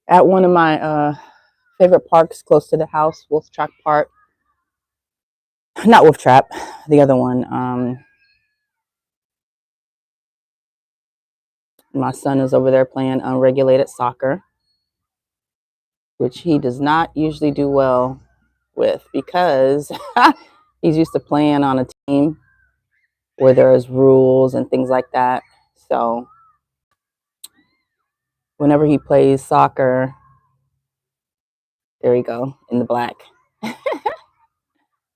at one of my favorite parks close to the house, Wolf Trap Park. Not Wolf Trap, the other one. My son is over there playing unregulated soccer, which he does not usually do well with because he's used to playing on a team where there's rules and things like that. So whenever he plays soccer, there you go, in the black.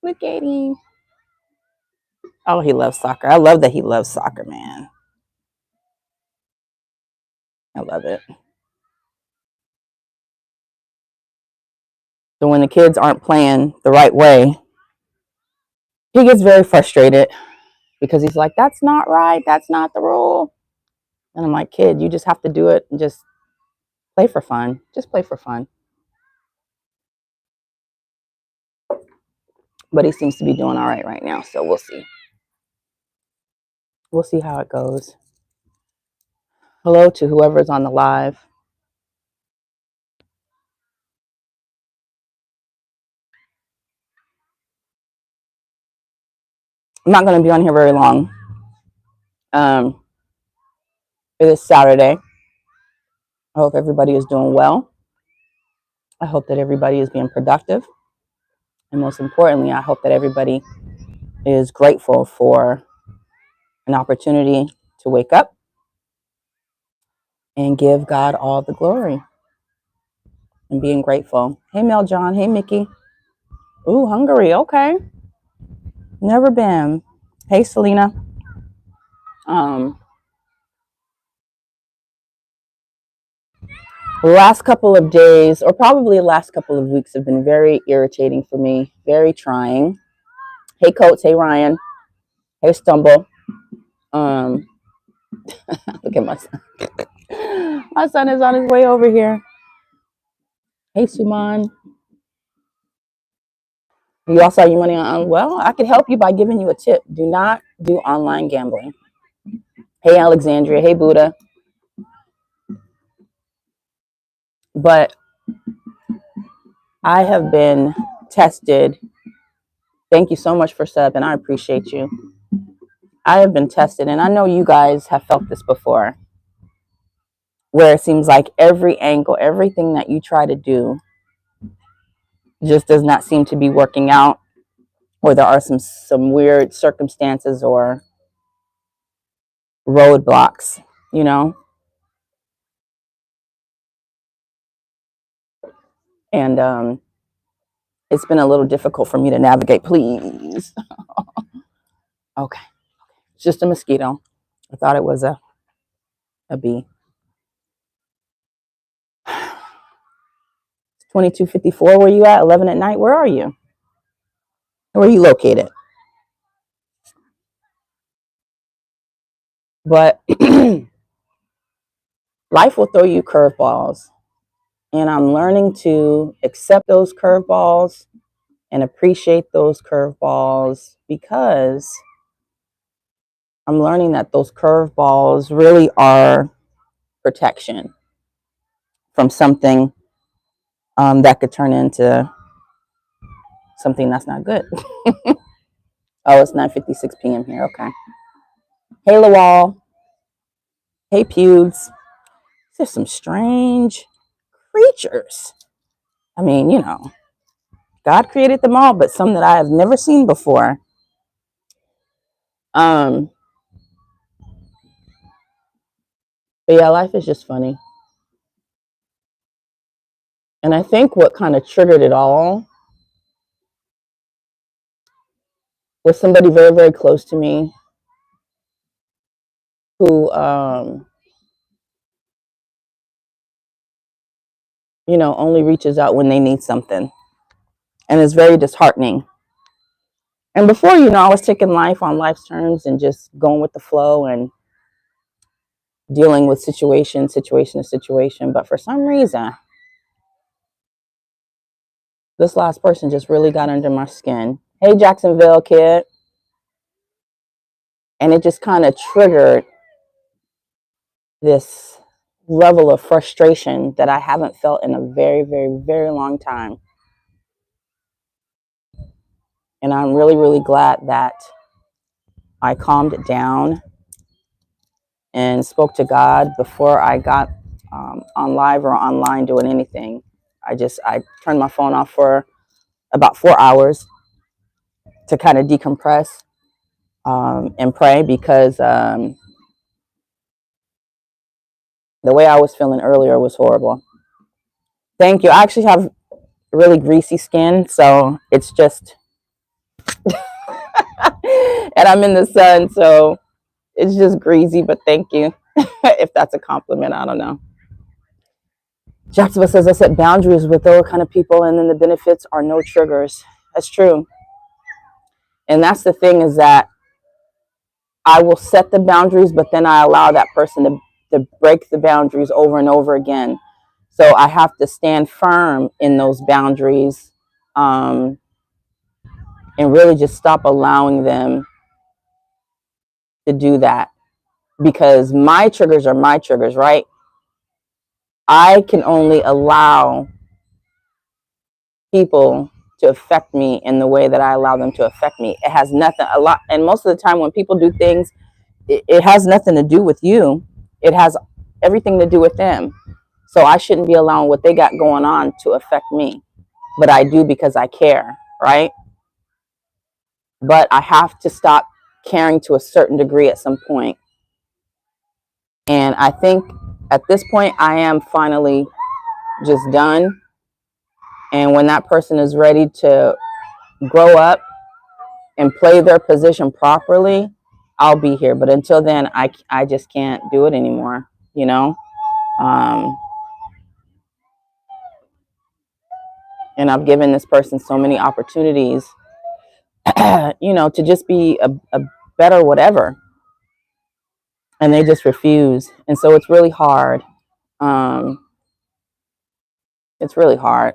Look at him. Oh, he loves soccer. I love that he loves soccer, man. I love it. So when the kids aren't playing the right way, he gets very frustrated because he's like, that's not right. That's not the rule. And I'm like, kid, you just have to do it and just play for fun. Just play for fun. But he seems to be doing all right now. So we'll see. We'll see how it goes. Hello to whoever's on the live. I'm not going to be on here very long. It is Saturday. I hope everybody is doing well. I hope that everybody is being productive. And most importantly, I hope that everybody is grateful for an opportunity to wake up and give God all the glory and being grateful. Hey, Mel John. Hey, Mickey. Ooh, Hungary. Okay. Never been. Hey, Selena. The last couple of days, or probably the last couple of weeks, have been very irritating for me, very trying. Hey, Coates. Hey, Ryan. Hey, Stumble. Look at my son. My son is on his way over here. Hey, Suman. You all saw your money on, well, I could help you by giving you a tip. Do not do online gambling. Hey, Alexandria. Hey, Buddha. But I have been tested. Thank you so much for sub, and I appreciate you. I have been tested, and I know you guys have felt this before, where it seems like every angle, everything that you try to do just does not seem to be working out, or there are some weird circumstances or roadblocks, you know? And it's been a little difficult for me to navigate. Please. Okay. It's just a mosquito. I thought it was a bee. 2254, where you at? 11 at night? Where are you? Where are you located? But life will throw you curveballs. And I'm learning to accept those curveballs and appreciate those curveballs because I'm learning that those curveballs really are protection from something that could turn into something that's not good. Oh, it's 9:56 p.m. here. Okay. Hey, Lawal. Hey, Pewds. There's some strange creatures. I mean, you know, God created them all, but some that I have never seen before. But yeah, life is just funny. And I think what kind of triggered it all was somebody very, very close to me who, you know, only reaches out when they need something. And it's very disheartening. And before, you know, I was taking life on life's terms and just going with the flow and dealing with situation to situation. But for some reason, this last person just really got under my skin. Hey, Jacksonville kid. And it just kind of triggered this level of frustration that I haven't felt in a very, very, very long time. And I'm really, really glad that I calmed it down and spoke to God before I got on live or online doing anything. I turned my phone off for about 4 hours to kind of decompress and pray, because the way I was feeling earlier was horrible. Thank you. I actually have really greasy skin, so it's just, and I'm in the sun, so it's just greasy, but thank you. If that's a compliment, I don't know. Jacksonville says, I set boundaries with those kind of people, and then the benefits are no triggers. That's true. And that's the thing, is that I will set the boundaries, but then I allow that person to break the boundaries over and over again. So I have to stand firm in those boundaries, and really just stop allowing them to do that, because my triggers are my triggers, right? I can only allow people to affect me in the way that I allow them to affect me. It has nothing, a lot, and most of the time when people do things, it has nothing to do with you. It has everything to do with them. So I shouldn't be allowing what they got going on to affect me. But I do, because I care, right? But I have to stop caring to a certain degree at some point. And I think at this point, I am finally just done. And when that person is ready to grow up and play their position properly, I'll be here. But until then, I just can't do it anymore, you know? And I've given this person so many opportunities, to just be a better whatever. And they just refuse. And so it's really hard. It's really hard.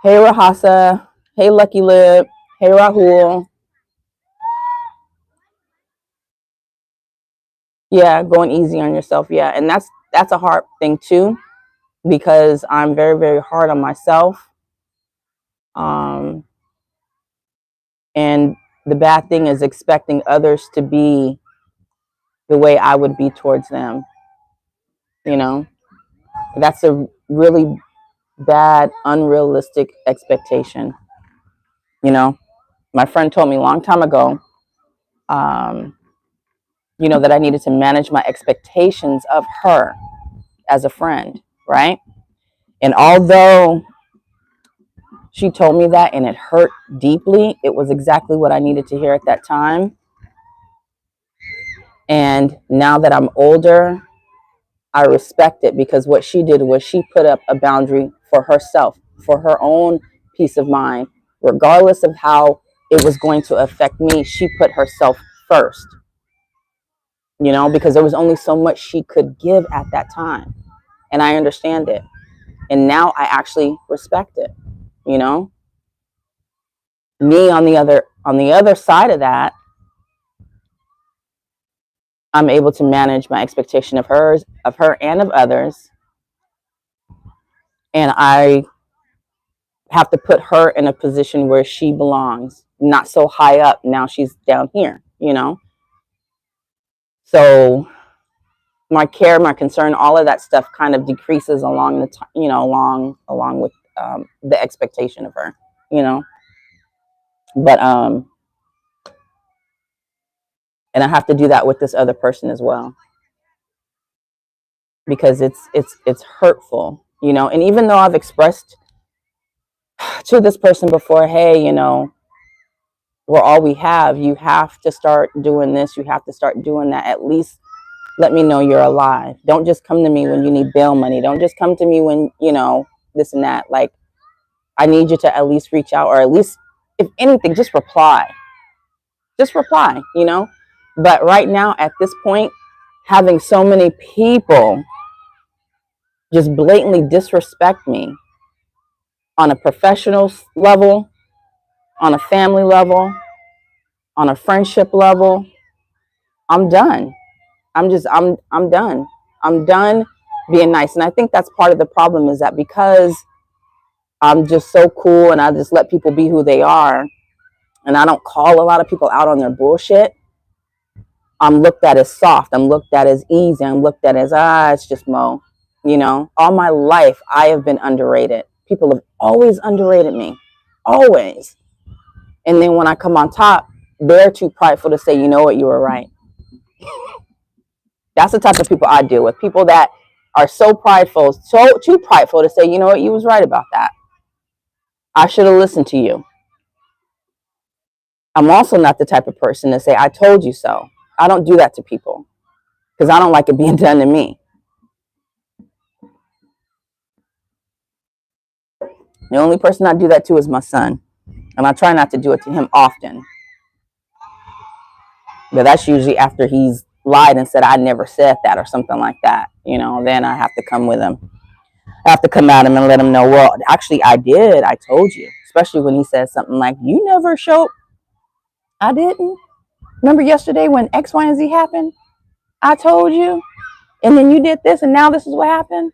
Hey, Rahasa. Hey, Lucky Lip. Hey, Rahul. Yeah, going easy on yourself. Yeah, and that's a hard thing too, because I'm very, very hard on myself. And the bad thing is expecting others to be the way I would be towards them. That's a really bad, unrealistic expectation. My friend told me a long time ago, that I needed to manage my expectations of her as a friend, right? And although she told me that and it hurt deeply, it was exactly what I needed to hear at that time. And now that I'm older, I respect it, because what she did was she put up a boundary for herself, for her own peace of mind, regardless of how it was going to affect me. She put herself first, because there was only so much she could give at that time. And I understand it. And now I actually respect it. Me on the other side of that, I'm able to manage my expectation of her and of others. And I have to put her in a position where she belongs, not so high up. Now she's down here, So my care, my concern, all of that stuff kind of decreases along the along with the expectation of her, But and I have to do that with this other person as well, because it's hurtful, And even though I've expressed to this person before, hey, we're all we have. You have to start doing this. You have to start doing that. At least let me know you're alive. Don't just come to me when you need bail money. Don't just come to me when, this and that. Like, I need you to at least reach out, or at least, if anything, just reply. Just reply, But right now, at this point, having so many people just blatantly disrespect me on a professional level, on a family level, On a friendship level, I'm done. I'm done. I'm done being nice. And I think that's part of the problem, is that because I'm just so cool and I just let people be who they are and I don't call a lot of people out on their bullshit, I'm looked at as soft. I'm looked at as easy. I'm looked at as, it's just Mo. You know, all my life I have been underrated. People have always underrated me. Always. And then when I come on top, they're too prideful to say, you know what, you were right. That's the type of people I deal with. People that are so prideful, so too prideful to say, you know what, you was right about that. I should have listened to you. I'm also not the type of person to say, I told you so. I don't do that to people because I don't like it being done to me. The only person I do that to is my son. And I try not to do it to him often. But that's usually after he's lied and said, I never said that or something like that. You know, then I have to come with him. I have to come at him and let him know, well, actually, I did. I told you. Especially when he says something like, you never showed. I didn't. Remember yesterday when X, Y, and Z happened? I told you. And then you did this and now this is what happened.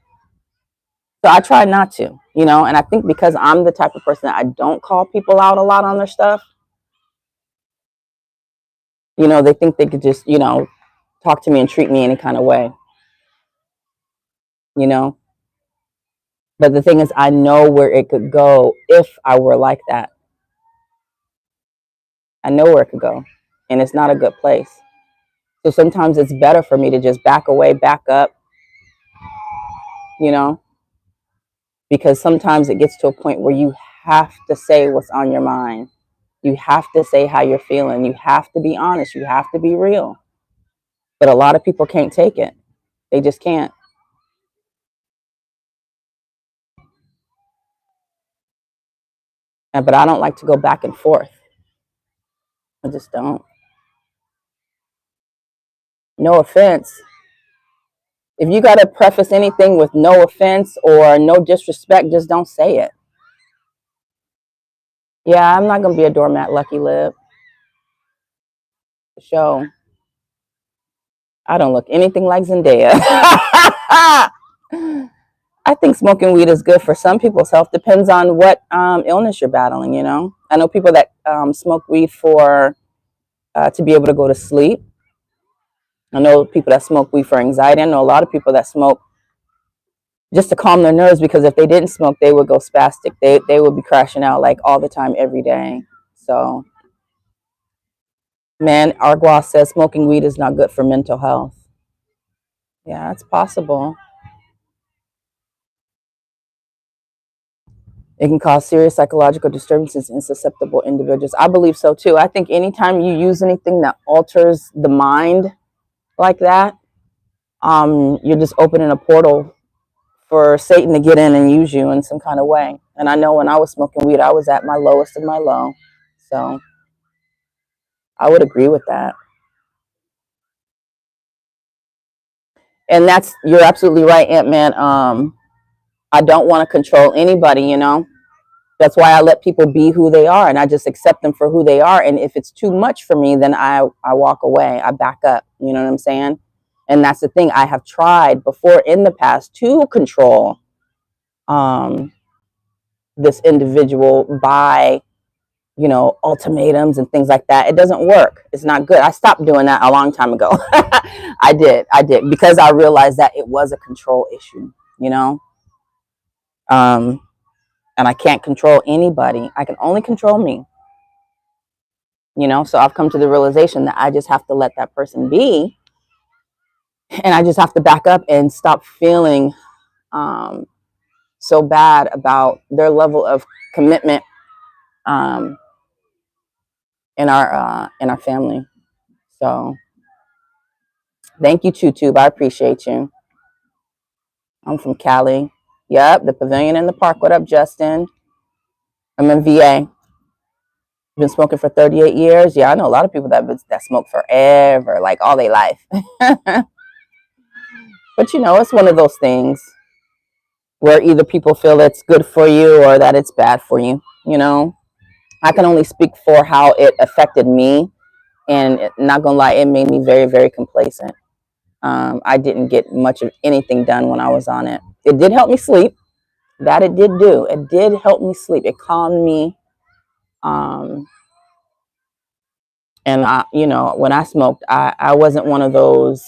So I try not to, you know, and I think because I'm the type of person that I don't call people out a lot on their stuff, you know, they think they could just, you know, talk to me and treat me any kind of way, you know. But the thing is, I know where it could go if I were like that. I know where it could go, and it's not a good place. So sometimes it's better for me to just back away, back up, you know, because sometimes it gets to a point where you have to say what's on your mind. You have to say how you're feeling. You have to be honest. You have to be real. But a lot of people can't take it. They just can't. But I don't like to go back and forth. I just don't. No offense. If you got to preface anything with no offense or no disrespect, just don't say it. Yeah, I'm not going to be a doormat, Lucky Lib. Show. I don't look anything like Zendaya. I think smoking weed is good for some people's health. Depends on what illness you're battling, you know. I know people that smoke weed for to be able to go to sleep. I know people that smoke weed for anxiety. I know a lot of people that smoke just to calm their nerves, because if they didn't smoke, they would go spastic. They would be crashing out like all the time, every day. So, man, Argua says smoking weed is not good for mental health. Yeah, it's possible. It can cause serious psychological disturbances in susceptible individuals. I believe so too. I think anytime you use anything that alters the mind like that, you're just opening a portal for Satan to get in and use you in some kind of way. And I know when I was smoking weed, I was at my lowest of my low. So I would agree with that. And you're absolutely right, Ant-Man. I don't want to control anybody, you know. That's why I let people be who they are and I just accept them for who they are. And if it's too much for me, then I walk away. I back up. You know what I'm saying? And that's the thing. I have tried before in the past to control this individual by, you know, ultimatums and things like that. It doesn't work. It's not good. I stopped doing that a long time ago. I did because I realized that it was a control issue, you know. And I can't control anybody. I can only control me, you know. So I've come to the realization that I just have to let that person be, and I just have to back up and stop feeling so bad about their level of commitment um, in our family. So thank you, TuTube. I appreciate you. I'm from Cali. Yep, the Pavilion in the Park. What up, Justin? I'm in VA. Been smoking for 38 years. Yeah, I know a lot of people that smoke forever, like all their life. But you know, it's one of those things where either people feel it's good for you or that it's bad for you. You know, I can only speak for how it affected me. And not gonna lie, it made me very, very complacent. I didn't get much of anything done when I was on it. It did help me sleep. That it did do. It did help me sleep. It calmed me. And when I smoked, I wasn't one of those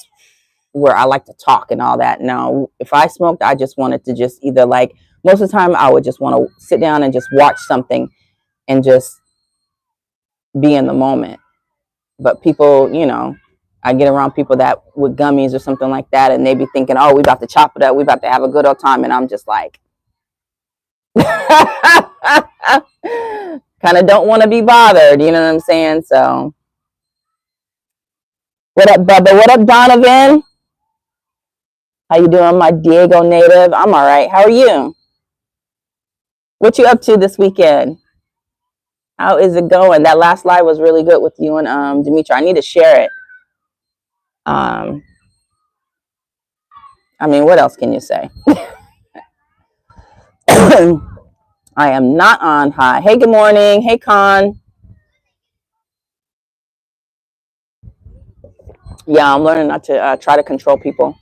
where I like to talk and all that. No, if I smoked, I just wanted to just either, like, most of the time I would just want to sit down and just watch something and just be in the moment. But people, I get around people that with gummies or something like that, and they be thinking, oh, we about to chop it up, we about to have a good old time. And I'm just like, kind of don't want to be bothered. You know what I'm saying? So, what up, Bubba? What up, Donovan? How you doing, my Diego native? I'm all right. How are you? What you up to this weekend? How is it going? That last live was really good with you and Demetra. I need to share it. I mean, what else can you say? I am not on high. Hey, good morning. Hey, Con. Yeah, I'm learning not to try to control people.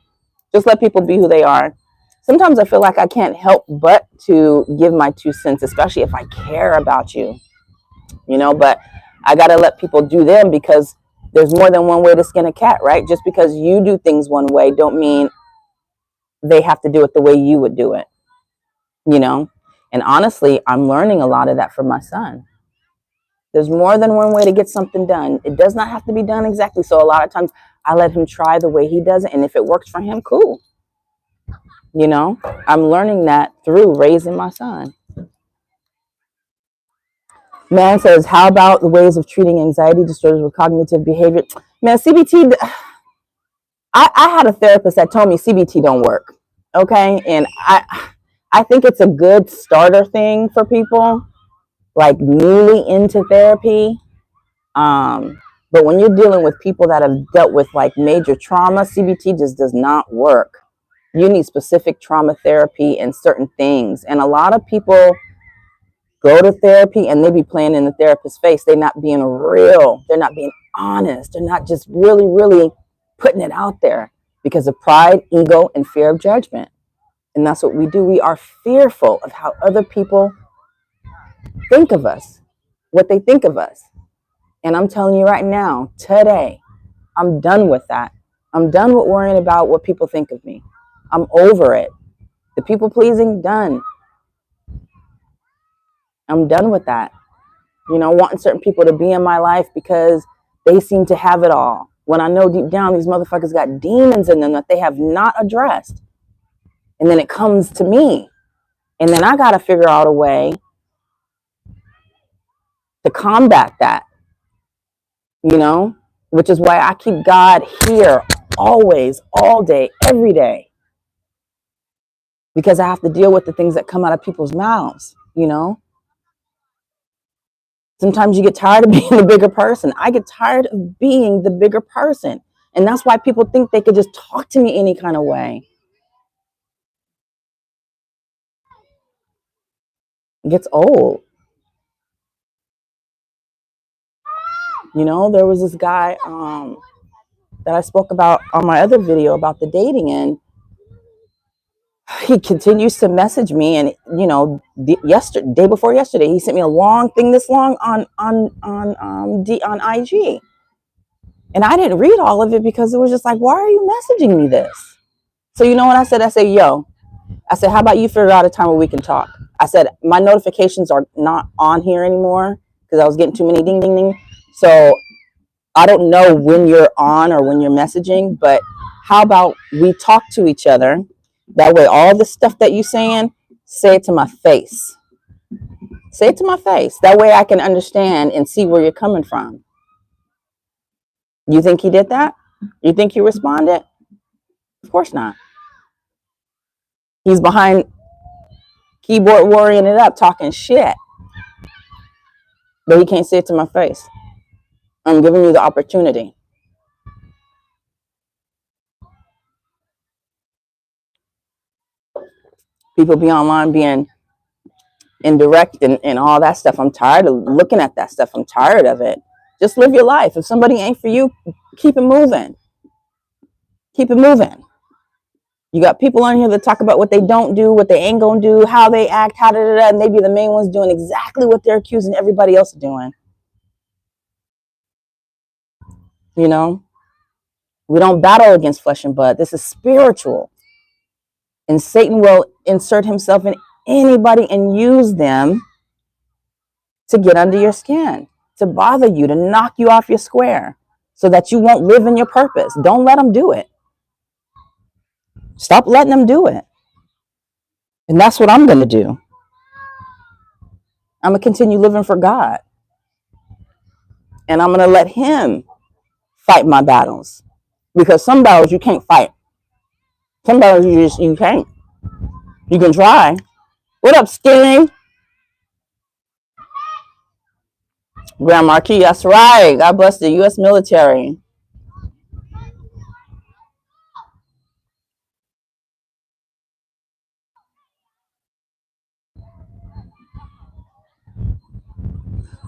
Just let people be who they are. Sometimes I feel like I can't help but to give my 2 cents, especially if I care about you, but I got to let people do them, because there's more than one way to skin a cat, right? Just because you do things one way don't mean they have to do it the way you would do it, And honestly, I'm learning a lot of that from my son. There's more than one way to get something done. It does not have to be done exactly. So a lot of times I let him try the way he does it. And if it works for him, cool. I'm learning that through raising my son. Man says, how about the ways of treating anxiety disorders with cognitive behavior? Man, CBT, I had a therapist that told me CBT don't work. Okay. And I think it's a good starter thing for people like newly into therapy. But when you're dealing with people that have dealt with like major trauma, CBT just does not work. You need specific trauma therapy and certain things. And a lot of people go to therapy and they be playing in the therapist's face. They're not being real. They're not being honest. They're not just really, really putting it out there because of pride, ego, and fear of judgment. And that's what we do. We are fearful of how other people think of us, what they think of us. And I'm telling you right now, today, I'm done with that. I'm done with worrying about what people think of me. I'm over it. The people pleasing, done. I'm done with that. Wanting certain people to be in my life because they seem to have it all. When I know deep down these motherfuckers got demons in them that they have not addressed. And then it comes to me. And then I got to figure out a way to combat that, which is why I keep God here always, all day, every day. Because I have to deal with the things that come out of people's mouths, Sometimes you get tired of being the bigger person. I get tired of being the bigger person. And that's why people think they could just talk to me any kind of way. It gets old. There was this guy that I spoke about on my other video about the dating, and he continues to message me. And day before yesterday, he sent me a long thing this long on IG, and I didn't read all of it because it was just like, why are you messaging me this? So you know what I said? I said, yo, how about you figure out a time where we can talk? I said, my notifications are not on here anymore because I was getting too many ding, ding, ding. So I don't know when you're on or when you're messaging, but how about we talk to each other? That way, all the stuff that you're saying, say it to my face. Say it to my face. That way I can understand and see where you're coming from. You think he did that? You think he responded? Of course not. He's behind keyboard worrying it up, talking shit. But he can't say it to my face. I'm giving you the opportunity. People be online being indirect and all that stuff. I'm tired of looking at that stuff. I'm tired of it. Just live your life. If somebody ain't for you, keep it moving. Keep it moving. You got people on here that talk about what they don't do, what they ain't gonna do, how they act, and they be the main ones doing exactly what they're accusing everybody else of doing. You know, we don't battle against flesh and blood. This is spiritual. And Satan will insert himself in anybody and use them to get under your skin, to bother you, to knock you off your square so that you won't live in your purpose. Don't let them do it. Stop letting them do it. And that's what I'm going to do. I'm going to continue living for God. And I'm going to let him fight my battles. Because some battles you can't fight. Some battles you can't. You can try. What up, Skinny? Grand Marquis, that's right. God bless the U.S. military.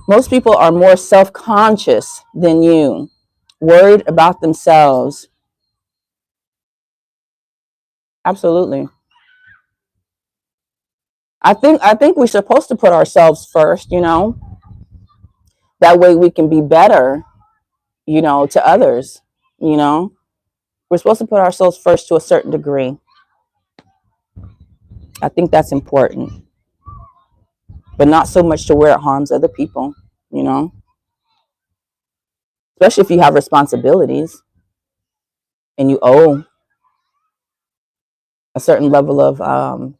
Most people are more self-conscious than you, worried about themselves. Absolutely. I think we're supposed to put ourselves first, That way we can be better, to others, We're supposed to put ourselves first to a certain degree. I think that's important. But not so much to where it harms other people, Especially if you have responsibilities and you owe a certain level of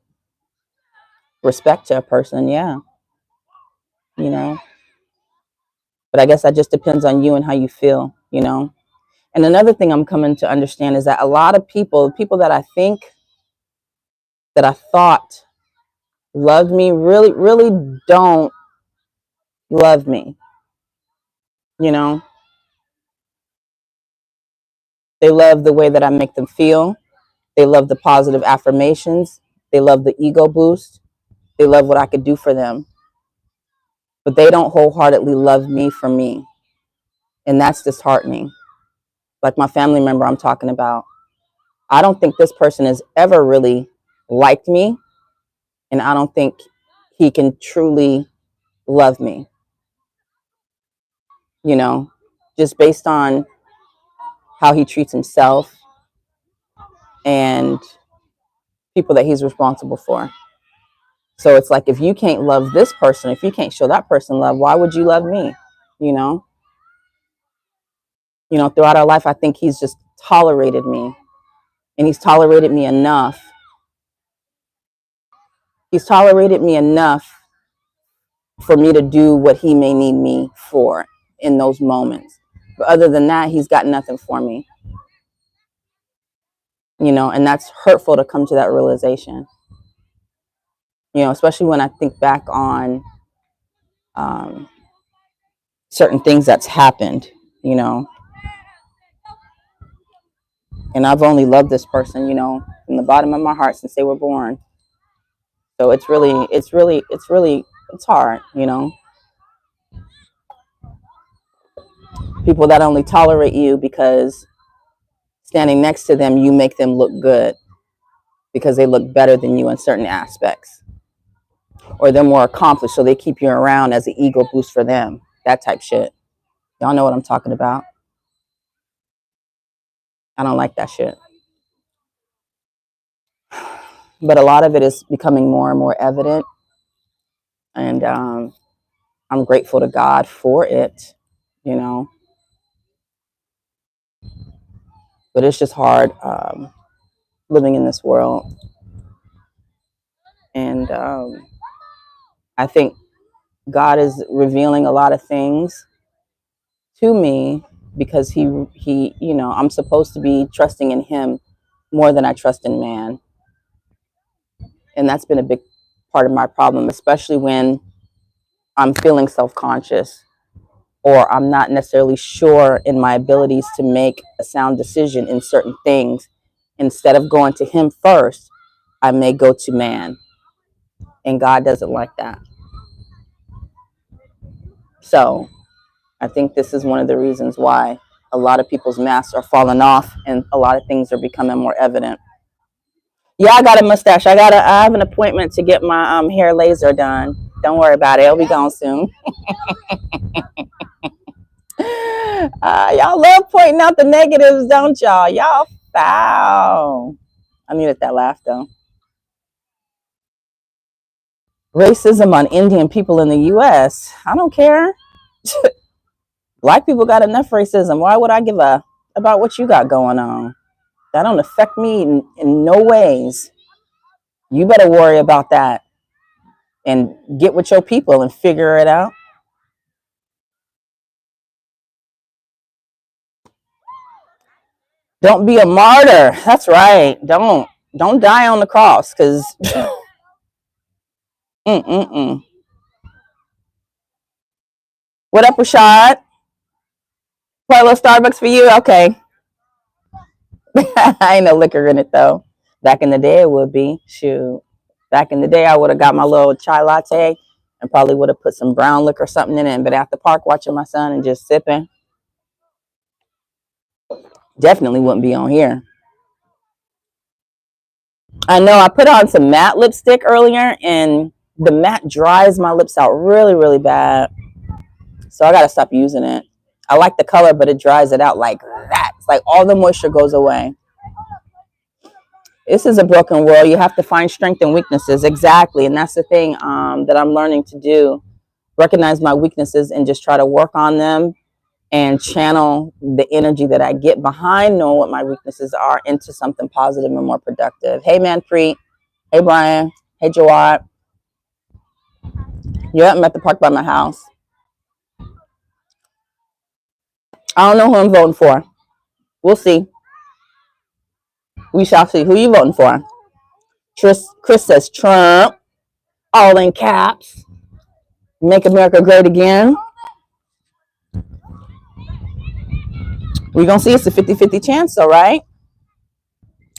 respect to a person, yeah, you know. But I guess that just depends on you and how you feel. And another thing I'm coming to understand is that a lot of people that I think, that I thought loved me, really, really don't love me. You know, they love the way that I make them feel. They love the positive affirmations. They love the ego boost. They love what I could do for them. But they don't wholeheartedly love me for me. And that's disheartening. Like my family member I'm talking about. I don't think this person has ever really liked me. And I don't think he can truly love me, just based on how he treats himself and people that he's responsible for. So it's like, if you can't love this person, if you can't show that person love, why would you love me? You know, throughout our life, I think he's just tolerated me, and he's tolerated me enough. He's tolerated me enough for me to do what he may need me for in those moments. But other than that, he's got nothing for me. And that's hurtful to come to that realization. Especially when I think back on certain things that's happened, and I've only loved this person, from the bottom of my heart since they were born. So it's hard, people that only tolerate you because standing next to them, you make them look good because they look better than you in certain aspects, or they're more accomplished, so they keep you around as an ego boost for them. That type shit. Y'all know what I'm talking about. I don't like that shit. But a lot of it is becoming more and more evident, and I'm grateful to God for it, But it's just hard living in this world, and I think God is revealing a lot of things to me because he I'm supposed to be trusting in him more than I trust in man. And that's been a big part of my problem, especially when I'm feeling self-conscious, or I'm not necessarily sure in my abilities to make a sound decision in certain things. Instead of going to him first, I may go to man, and God doesn't like that. So I think this is one of the reasons why a lot of people's masks are falling off and a lot of things are becoming more evident. Yeah, I got a mustache. I have an appointment to get my hair laser done. Don't worry about it. It'll be gone soon. Y'all love pointing out the negatives, don't y'all? Y'all foul. I needed that laugh though. Racism on Indian people in the US. I don't care. Black people got enough racism. Why would I give a about what you got going on? That don't affect me in no ways. You better worry about that and get with your people and figure it out. Don't be a martyr. That's right. Don't die on the cross because mm-mm-mm. What up, Rashad? Pour a little Starbucks for you? Okay. I ain't no liquor in it though. Back in the day, it would be. Shoot. Back in the day, I would have got my little chai latte and probably would have put some brown liquor or something in it and been at the park watching my son and just sipping. Definitely wouldn't be on here. I know I put on some matte lipstick earlier and the matte dries my lips out really, really bad. So I got to stop using it. I like the color, but it dries it out like that. It's like all the moisture goes away. This is a broken world. You have to find strength and weaknesses. Exactly. And that's the thing that I'm learning to do. Recognize my weaknesses and just try to work on them and channel the energy that I get behind knowing what my weaknesses are into something positive and more productive. Hey, Manpreet. Hey, Brian. Hey, Jawad. Yeah, I'm at the park by my house. I don't know who I'm voting for. We'll see. We shall see. Who you voting for? Chris says Trump, all in caps. Make America great again. We're going to see. It's a 50-50 chance, though, right?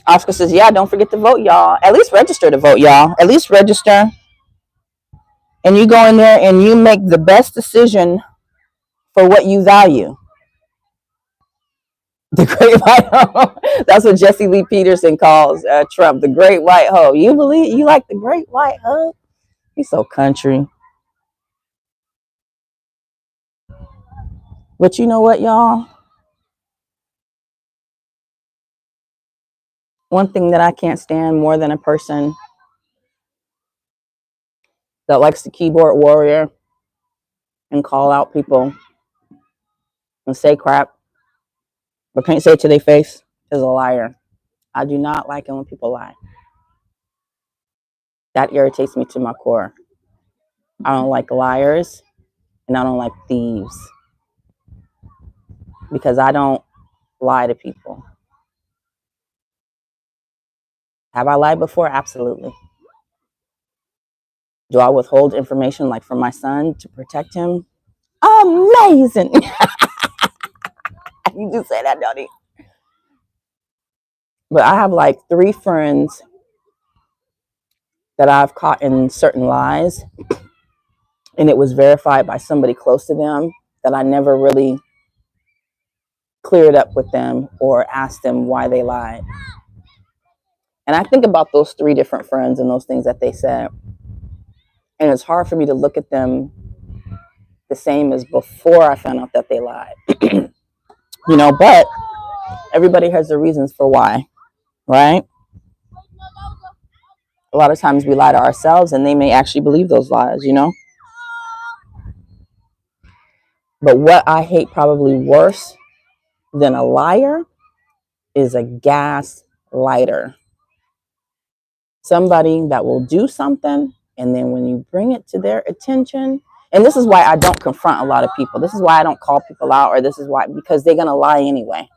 Oscar says, yeah, don't forget to vote, y'all. At least register to vote, y'all. At least register. And you go in there and you make the best decision for what you value. The great white hope. That's what Jesse Lee Peterson calls Trump, the great white hope. You believe you like the great white hope? He's so country. But you know what, y'all? One thing that I can't stand more than a person that likes the keyboard warrior and call out people and say crap, but can't say it to their face is a liar. I do not like it when people lie. That irritates me to my core. I don't like liars and I don't like thieves because I don't lie to people. Have I lied before? Absolutely. Do I withhold information like from my son to protect him? Amazing. You do say that, don't you? But I have like 3 friends that I've caught in certain lies, and it was verified by somebody close to them that I never really cleared up with them or asked them why they lied. And I think about those 3 different friends and those things that they said. And it's hard for me to look at them the same as before I found out that they lied. But everybody has their reasons for why, right? A lot of times we lie to ourselves and they may actually believe those lies. But what I hate probably worse than a liar is a gaslighter. Somebody that will do something, and then when you bring it to their attention, and this is why I don't confront a lot of people. This is why I don't call people out, or this is why, because they're going to lie anyway.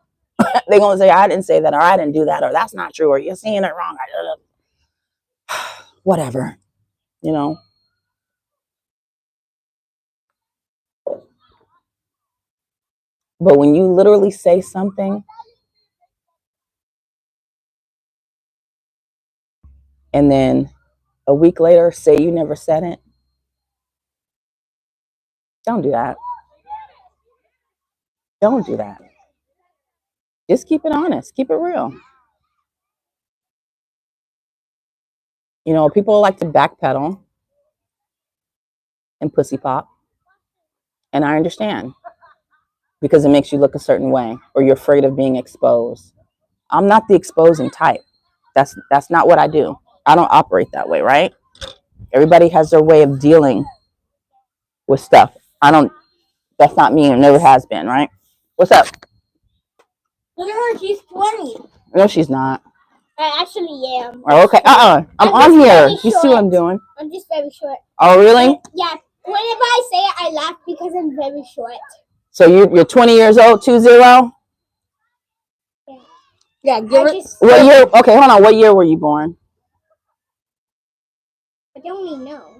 They're going to say, I didn't say that, or I didn't do that, or that's not true, or you're seeing it wrong. Whatever, you know. But when you literally say something and then a week later say you never said it, don't do that. Don't do that. Just keep it honest. Keep it real. You know, people like to backpedal and pussy pop. And I understand because it makes you look a certain way or you're afraid of being exposed. I'm not the exposing type. That's not what I do. I don't operate that way, right? Everybody has their way of dealing with stuff. I don't That's not me and never has been, right? What's up? Look at her, she's 20. No, she's not. I actually am. Oh, okay. I'm on here. You see what I'm doing? I'm just very short. Oh, really? Yeah. Whenever I say it, I laugh because I'm very short. So you're 20 years old, 20? Yeah, What year? Okay, hold on. What year were you born? I don't even know.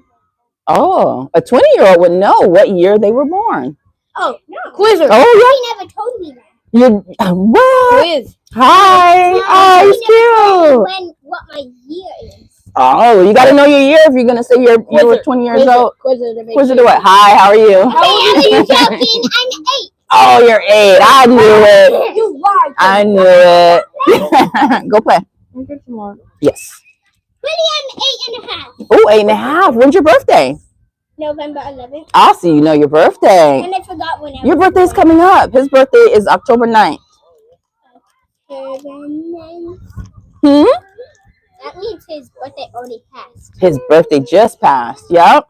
Oh, a 20-year-old would know what year they were born. Oh, no. Quizzer. Oh, He never told me that. You what? Quiz. Hi. Oh, it's cute. What my year is. Oh, you got to know your year if you're going to say you were 20 years old. Quizzer to what? Hi, how are you? How old are you joking? I'm 8. Oh, you're 8. I knew it. You lied. I knew it. Go play. Yes. Really, I'm 8.5. Oh, 8.5. When's your birthday? November 11th. I'll see you know your birthday. And I forgot when your birthday's coming up. His birthday is October 9th. Hmm? That means his birthday already passed. His birthday just passed. Yep.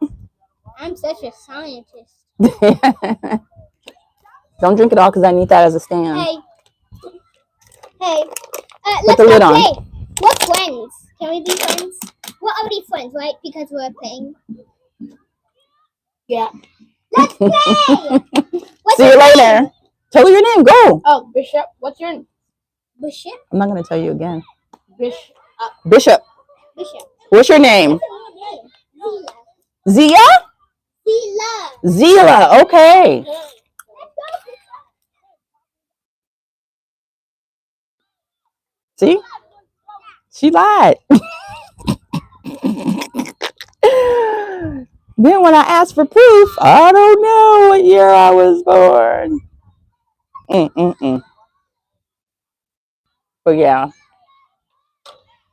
I'm such a scientist. Don't drink it all because I need that as a stand. Hey. Put the lid on. Play. We're friends. Can we be friends? We're already friends, right? Because we're playing. Yeah. Let's play! See you later. Tell her your name. Go. Oh, Bishop. What's your name? Bishop? I'm not going to tell you again. Bishop. Bishop. What's your name? Zia? Zila. Okay. See? She lied. Then when I asked for proof, I don't know what year I was born. But yeah,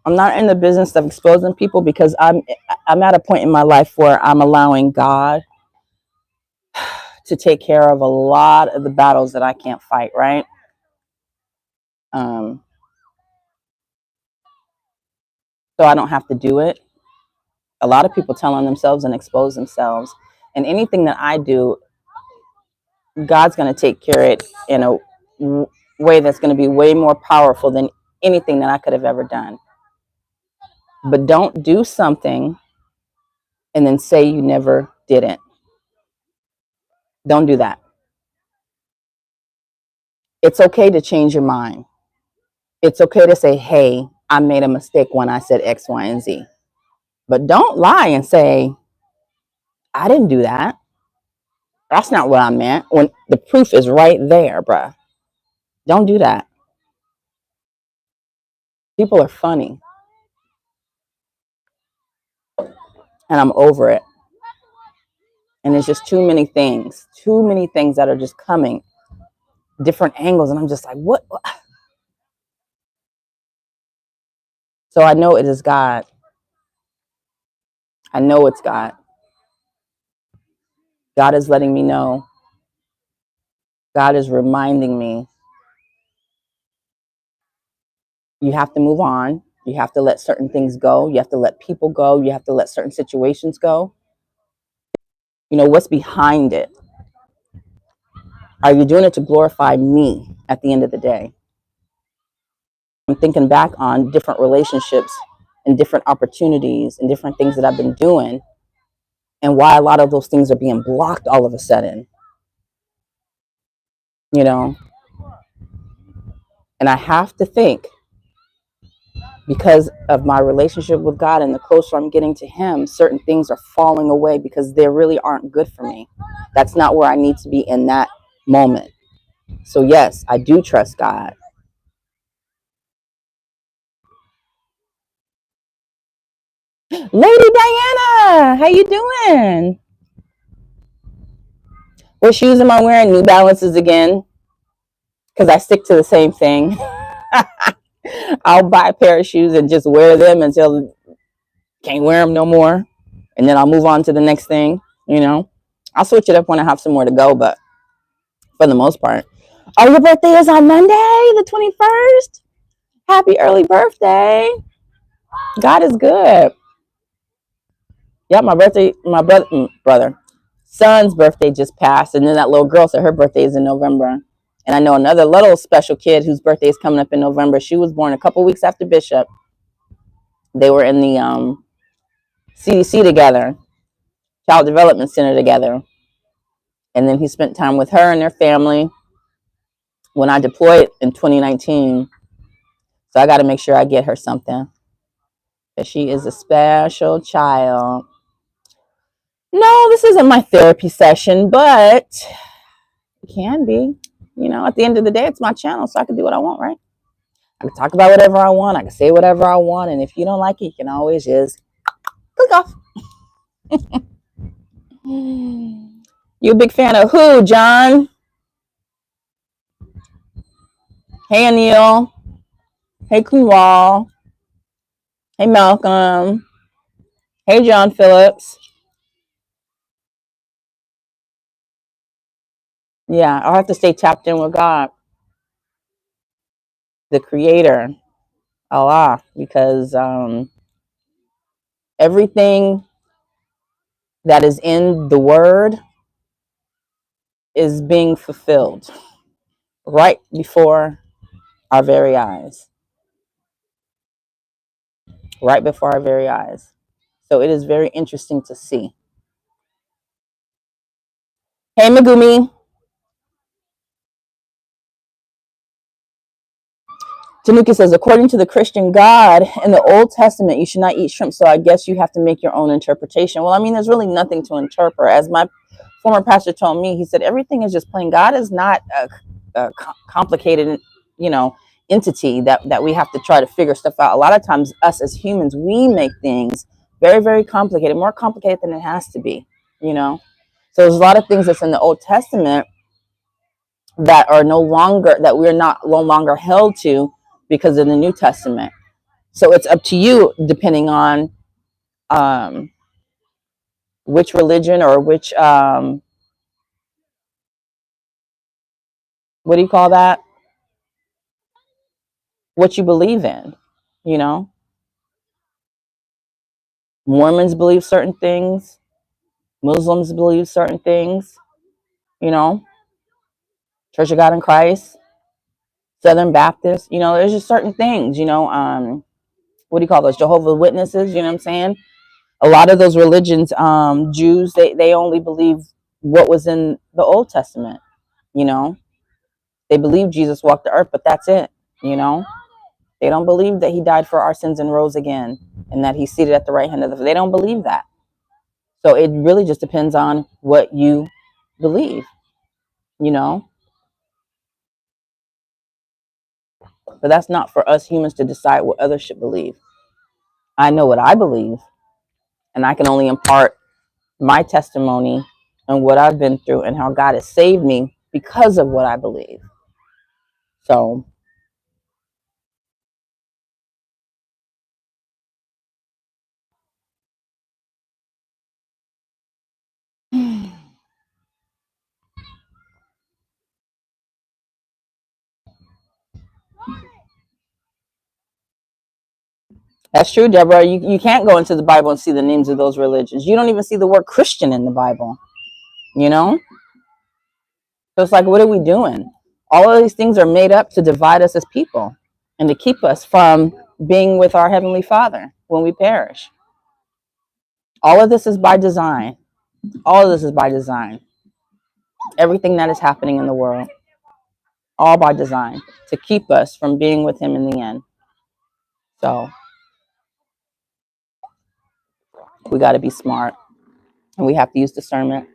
I'm not in the business of exposing people because I'm at a point in my life where I'm allowing God to take care of a lot of the battles that I can't fight, right? So I don't have to do it. A lot of people tell on themselves and expose themselves. And anything that I do, God's going to take care of it in a way that's going to be way more powerful than anything that I could have ever done. But don't do something and then say you never did it. Don't do that. It's okay to change your mind. It's okay to say, hey, I made a mistake when I said X, Y, and Z. But don't lie and say, I didn't do that. That's not what I meant. When the proof is right there, bruh. Don't do that. People are funny. And I'm over it. And there's just too many things that are just coming, different angles. And I'm just like, what? So I know it is God. I know it's God. God is letting me know. God is reminding me. You have to move on. You have to let certain things go. You have to let people go. You have to let certain situations go. You know, what's behind it? Are you doing it to glorify me at the end of the day? I'm thinking back on different relationships and different opportunities and different things that I've been doing and why a lot of those things are being blocked all of a sudden. You know? And I have to think, because of my relationship with God and the closer I'm getting to Him, certain things are falling away because they really aren't good for me. That's not where I need to be in that moment. So yes, I do trust God. Lady Diana, how you doing? What shoes am I wearing? New Balances again. because I stick to the same thing. I'll buy a pair of shoes and just wear them until can't wear them no more, and then I'll move on to the next thing. You know, I'll switch it up when I have somewhere to go, but for the most part. Oh, your birthday is on Monday, the 21st. Happy early birthday. God is good. Yep, my birthday, my brother, son's birthday just passed, and then that little girl said her birthday is in November. And I know another little special kid whose birthday is coming up in November. She was born a couple weeks after Bishop. They were in the CDC together, Child Development Center together. And then he spent time with her and their family when I deployed in 2019. So I got to make sure I get her something. Because she is a special child. No, this isn't my therapy session, but it can be. You know, at the end of the day, it's my channel, so I can do what I want, right? I can talk about whatever I want. I can say whatever I want. And if you don't like it, you can always just click off. You a big fan of who, John? Hey, Anil. Hey, Kunwal. Hey, Malcolm. Hey, John Phillips. Yeah, I'll have to stay tapped in with God, the creator, Allah, because everything that is in the word is being fulfilled right before our very eyes. Right before our very eyes. So it is very interesting to see. Hey, Megumi. Tanuki says, according to the Christian God in the Old Testament, you should not eat shrimp. So I guess you have to make your own interpretation. Well, I mean, there's really nothing to interpret. As my former pastor told me, he said, everything is just plain. God is not a complicated, you know, entity that we have to try to figure stuff out. A lot of times, us as humans, we make things very, very complicated, more complicated than it has to be, you know. So there's a lot of things that's in the Old Testament that are no longer, that we're not no longer held to because of the New Testament. So it's up to you, depending on um, which religion or which what do you call that? What you believe in. You know, Mormons believe certain things, Muslims believe certain things. You know, Church of God in Christ, Southern Baptist. You know, there's just certain things. You know, what do you call those? Jehovah's Witnesses. You know what I'm saying? A lot of those religions, Jews, they only believe what was in the Old Testament. You know, they believe Jesus walked the earth, but that's it. You know, they don't believe that he died for our sins and rose again, and that he's seated at the right hand of the. They don't believe that. So it really just depends on what you believe. You know, but that's not for us humans to decide what others should believe. I know what I believe, and I can only impart my testimony and what I've been through and how God has saved me because of what I believe. So that's true, Deborah. You can't go into the Bible and see the names of those religions. You don't even see the word Christian in the Bible, you know? So it's like, what are we doing? All of these things are made up to divide us as people and to keep us from being with our Heavenly Father when we perish. All of this is by design. All of this is by design. Everything that is happening in the world, all by design to keep us from being with Him in the end. So we got to be smart and we have to use discernment.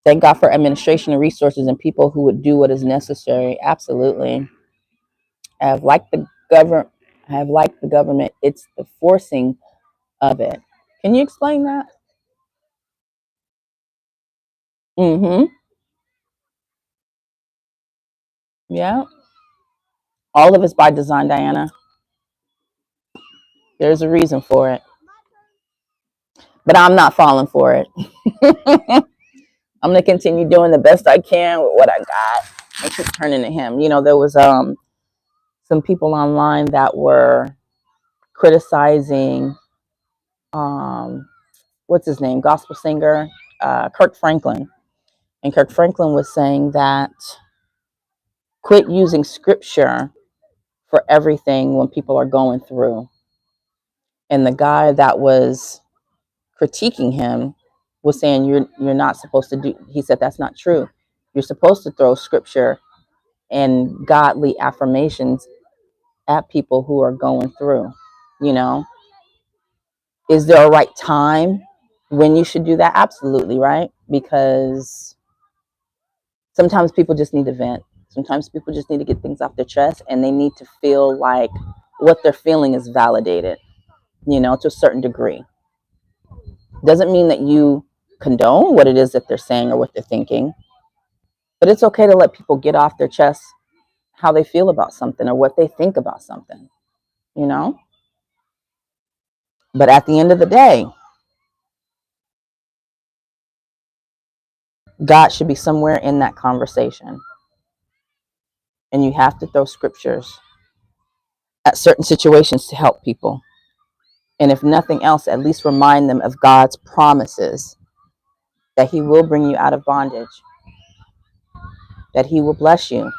Thank God for administration and resources and people who would do what is necessary. Absolutely. I have liked the government. I have liked the government. It's the forcing of it. Can you explain that? Mm-hmm. Yeah. All of it's by design, Diana. There's a reason for it. But I'm not falling for it. I'm gonna continue doing the best I can with what I got and keep turning to him. There was some people online that were criticizing what's his name, gospel singer, Kirk Franklin. And Kirk Franklin was saying that quit using scripture for everything when people are going through. And the guy that was critiquing him was saying you're not supposed to do. He said that's not true. You're supposed to throw scripture and godly affirmations at people who are going through. You know, is there a right time when you should do that? Absolutely, right? Because sometimes people just need to vent. Sometimes people just need to get things off their chest, and they need to feel like what they're feeling is validated, to a certain degree. Doesn't mean that you condone what it is that they're saying or what they're thinking, but it's okay to let people get off their chest how they feel about something or what they think about something, you know? But at the end of the day, God should be somewhere in that conversation. And you have to throw scriptures at certain situations to help people. And if nothing else, at least remind them of God's promises that He will bring you out of bondage, that He will bless you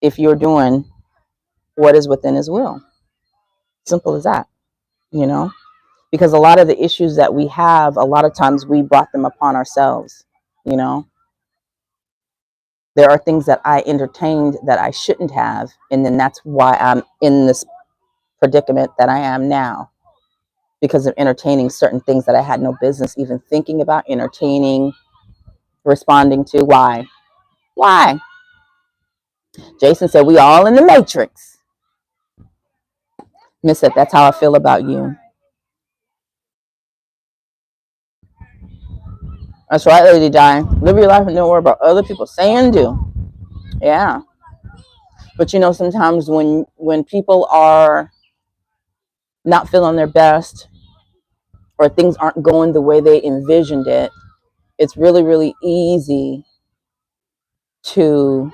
if you're doing what is within His will. Simple as that, you know? Because a lot of the issues that we have, a lot of times we brought them upon ourselves, you know? There are things that I entertained that I shouldn't have, and then that's why I'm in this predicament that I am now, because of entertaining certain things that I had no business even thinking about entertaining, responding to. Why? Why? Jason said, we all in the matrix. Miss it, that's how I feel about you. That's right, Lady Di. Live your life and don't worry about other people saying and do. Yeah. But sometimes when people are not feeling their best or things aren't going the way they envisioned it, it's really, really easy to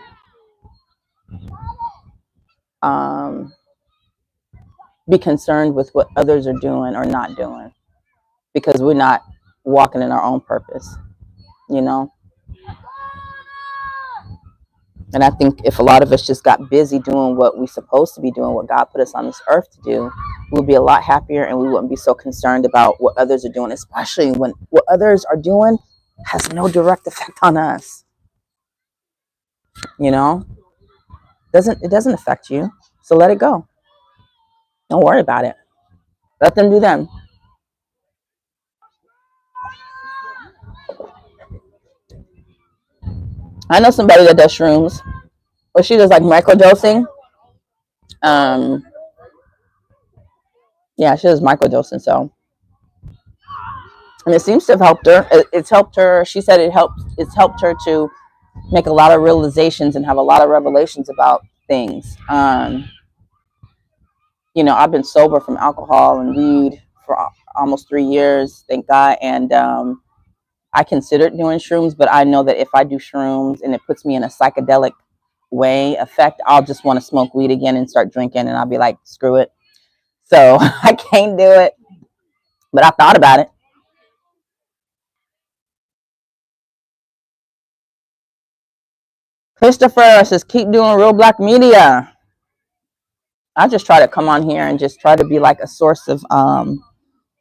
be concerned with what others are doing or not doing because we're not walking in our own purpose, you know? And I think if a lot of us just got busy doing what we're supposed to be doing, what God put us on this earth to do, we'll be a lot happier and we wouldn't be so concerned about what others are doing, especially when what others are doing has no direct effect on us. You know, it doesn't affect you. So let it go. Don't worry about it. Let them do them. I know somebody that does shrooms, or she does like microdosing. Um, yeah, she does microdosing. So, and it seems to have helped her. It's helped her. She said It's helped her to make a lot of realizations and have a lot of revelations about things. I've been sober from alcohol and weed for almost 3 years, thank God. And I considered doing shrooms, but I know that if I do shrooms and it puts me in a psychedelic way effect, I'll just want to smoke weed again and start drinking, and I'll be like, screw it. So I can't do it, but I thought about it. Christopher says, keep doing real black media. I just try to come on here and just try to be like a source of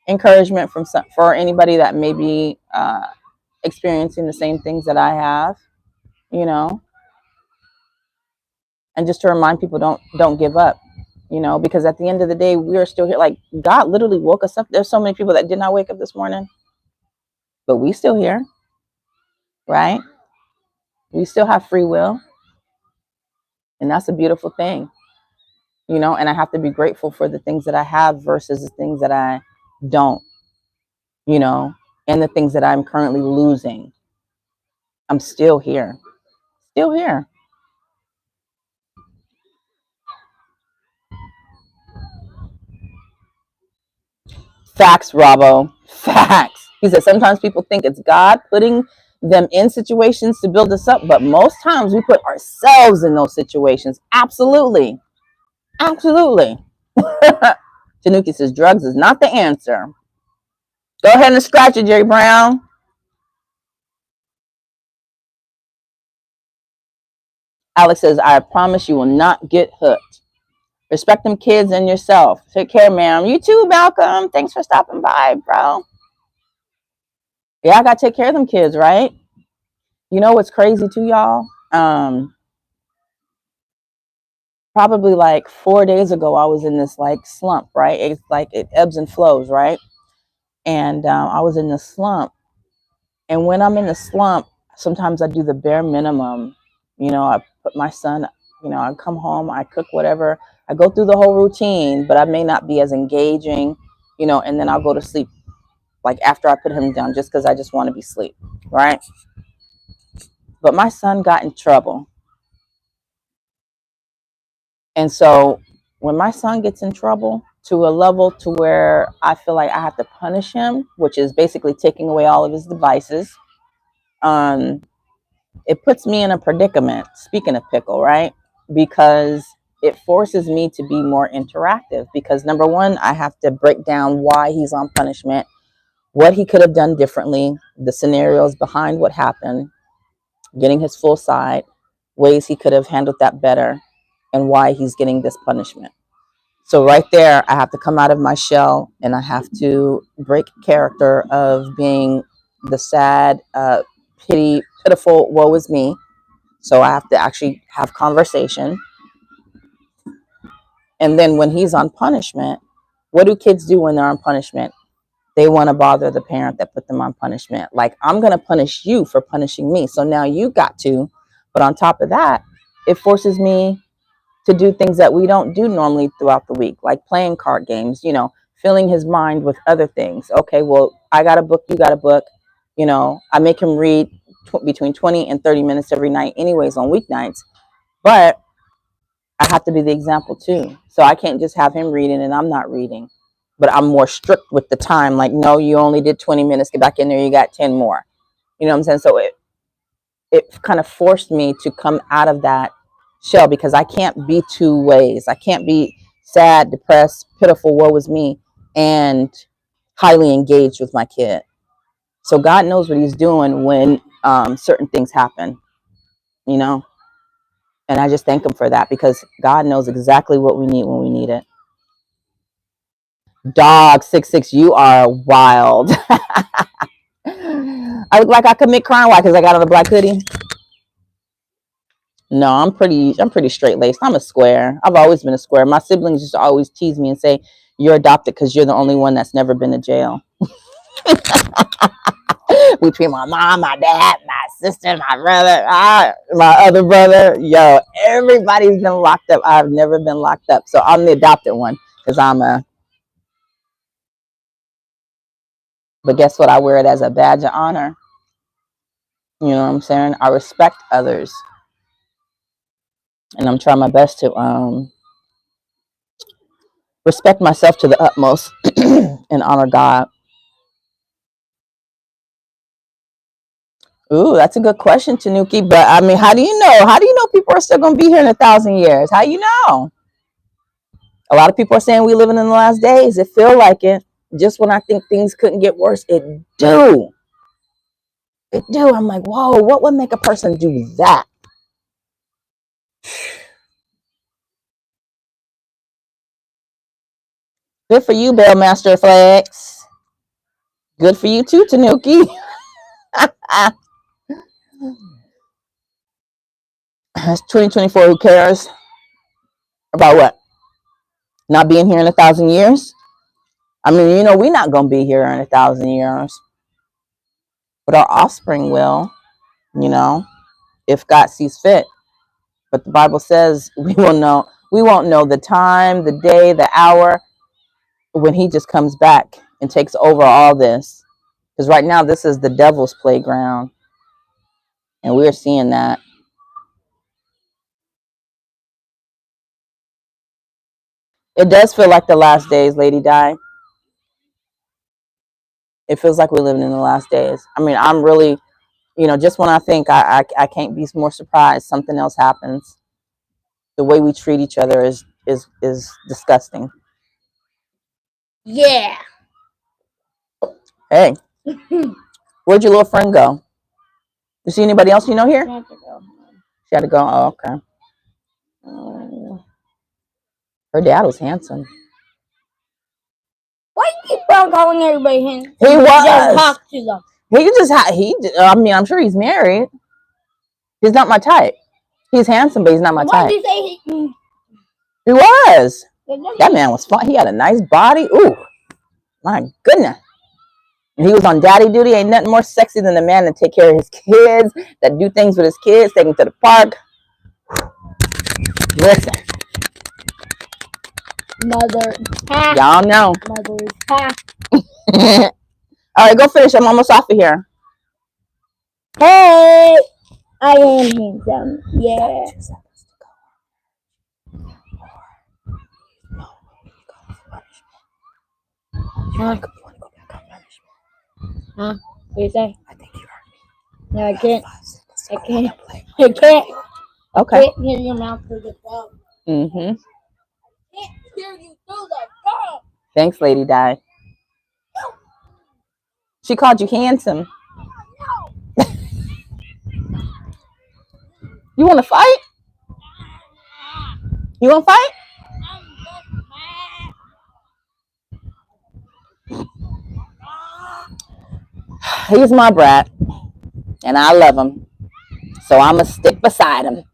encouragement for anybody that may be experiencing the same things that I have, you know, and just to remind people don't give up, because at the end of the day, we are still here. Like God literally woke us up. There's so many people that did not wake up this morning, but we still here, right? We still have free will, and that's a beautiful thing, and I have to be grateful for the things that I have versus the things that I don't, you know, and the things that I'm currently losing. I'm still here, still here. Facts, Robbo. Facts. He said sometimes people think it's God putting them in situations to build us up, but most times we put ourselves in those situations. Absolutely. Absolutely. Tanuki says drugs is not the answer. Go ahead and scratch it, Jerry Brown. Alex says, I promise you will not get hooked. Respect them kids and yourself. Take care, ma'am. You too, Malcolm. Thanks for stopping by, bro. Yeah, I got to take care of them kids, right? You know what's crazy too, y'all? Probably like 4 days ago, I was in this like slump, right? It's like it ebbs and flows, right? And I was in the slump. And when I'm in the slump, sometimes I do the bare minimum. You know, I put my son, you know, I come home, I cook whatever. I go through the whole routine, but I may not be as engaging, you know, and then I'll go to sleep like after I put him down just because I just want to be asleep, right? But my son got in trouble. And so when my son gets in trouble to a level to where I feel like I have to punish him, which is basically taking away all of his devices, it puts me in a predicament, speaking of pickle, right? Because it forces me to be more interactive because number one, I have to break down why he's on punishment, what he could have done differently, the scenarios behind what happened, getting his full side, ways he could have handled that better, and why he's getting this punishment. So right there, I have to come out of my shell and I have to break character of being the sad, pitiful, woe is me. So I have to actually have conversation. And then when he's on punishment, what do kids do when they're on punishment? They want to bother the parent that put them on punishment. Like, I'm going to punish you for punishing me. So now you got to. But on top of that, it forces me to do things that we don't do normally throughout the week, like playing card games, you know, filling his mind with other things. Okay, well, I got a book, you got a book. You know, I make him read between 20 and 30 minutes every night, anyways, on weeknights. But I have to be the example too. So I can't just have him reading and I'm not reading. But I'm more strict with the time. Like, no, you only did 20 minutes. Get back in there. You got 10 more. You know what I'm saying? So it kind of forced me to come out of that shell because I can't be two ways. I can't be sad, depressed, pitiful, woe is me, and highly engaged with my kid. So God knows what he's doing when certain things happen, you know? And I just thank him for that because God knows exactly what we need when we need it. Dog 66, you are wild. I look like I commit crime. Why? Because I got on a black hoodie. No, I'm pretty straight laced. I'm a square. I've always been a square. My siblings just always tease me and say, "You're adopted because you're the only one that's never been to jail." Between my mom, my dad, my sister, my brother, my other brother, yo, everybody's been locked up. I've never been locked up, so I'm the adopted one because I'm a. But guess what? I wear it as a badge of honor. You know what I'm saying? I respect others, and I'm trying my best to respect myself to the utmost and honor God. Ooh, that's a good question, Tanuki. But I mean, how do you know? How do you know people are still going to be here in 1,000 years? How you know? A lot of people are saying we living in the last days. It feel like it. Just when I think things couldn't get worse, it do. It do. I'm like, whoa, what would make a person do that? Good for you, Bellmaster Flex. Good for you too, Tanuki. It's 2024. Who cares about what? Not being here in 1,000 years? I mean, you know, we're not gonna be here in 1,000 years, but our offspring will. You know, if God sees fit. But the Bible says we will know. We won't know the time, the day, the hour when He just comes back and takes over all this. Because right now, this is the devil's playground, and we're seeing that. It does feel like the last days, Lady Di. It feels like we're living in the last days. I mean, I'm really, just when I think I can't be more surprised, something else happens. The way we treat each other is disgusting. Yeah. Hey, where'd your little friend go? You see anybody else you know here? She had to go. Oh, okay. Her dad was handsome. Why you keep on calling everybody handsome? He was. Just talk to them. I mean, I'm sure he's married. He's not my type. He's handsome, but he's not my Why type. did you say He was. That man was fun. He had a nice body. Ooh, my goodness. And he was on daddy duty. Ain't nothing more sexy than a man that take care of his kids, that do things with his kids, take them to the park. Listen. mother? Y'all know. Mother. All right, go finish. I'm almost off of here. Hey, I am handsome. Yeah. Huh? Huh? What do you say? I think you heard me. No, I can't. I can't. I can't. Okay. Can't hear your mouth through the phone. Mm-hmm. Can't hear you through the phone. Thanks, Lady Di. She called you handsome. You want to fight? You want to fight? He's my brat, and I love him, so I'm going to stick beside him.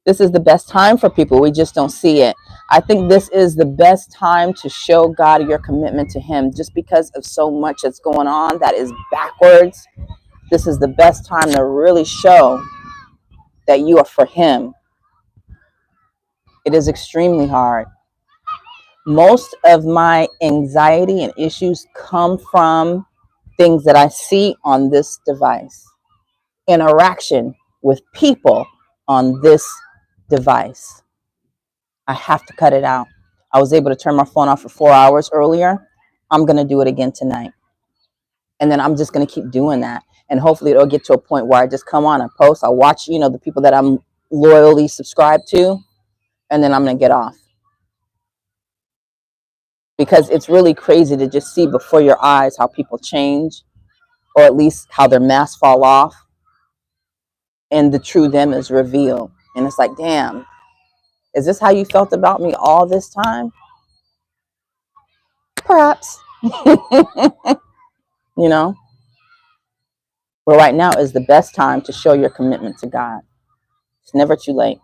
This is the best time for people. We just don't see it. I think this is the best time to show God your commitment to him, just because of so much that's going on that is backwards. This is the best time to really show that you are for him. It is extremely hard. Most of my anxiety and issues come from things that I see on this device, interaction with people on this device. I have to cut it out. I was able to turn my phone off for 4 hours earlier. I'm going to do it again tonight. And then I'm just going to keep doing that. And hopefully it'll get to a point where I just come on and post. I'll watch, the people that I'm loyally subscribed to, and then I'm going to get off. Because it's really crazy to just see before your eyes how people change, or at least how their masks fall off, and the true them is revealed. And it's like, damn, is this how you felt about me all this time? Perhaps. But right now is the best time to show your commitment to God. It's never too late.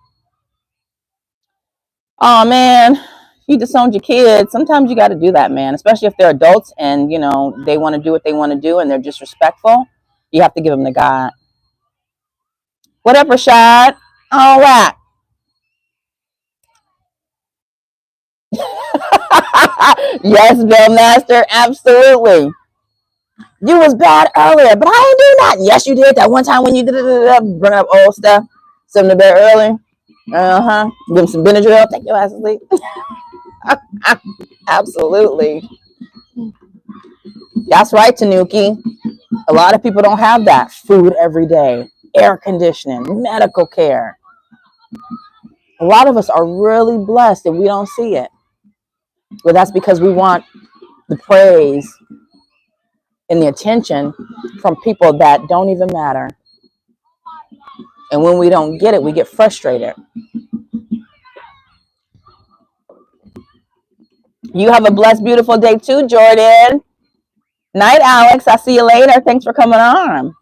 Oh man, you disowned your kids. Sometimes you got to do that, man. Especially if they're adults and they want to do what they want to do and they're disrespectful. You have to give them to God. What up, Rashad? All right. Yes, Bill Master, absolutely. You was bad earlier, but I ain't do nothing. Yes, you did. That one time when you did bring up old stuff, send to bed early. Give him some Benadryl. Take your ass asleep. Absolutely. That's right, Tanuki. A lot of people don't have that. Food every day, air conditioning, medical care. A lot of us are really blessed and we don't see it. But that's because we want the praise and the attention from people that don't even matter. And when we don't get it, we get frustrated. You have a blessed, beautiful day too, Jordan. Night, Alex. I'll see you later. Thanks for coming on.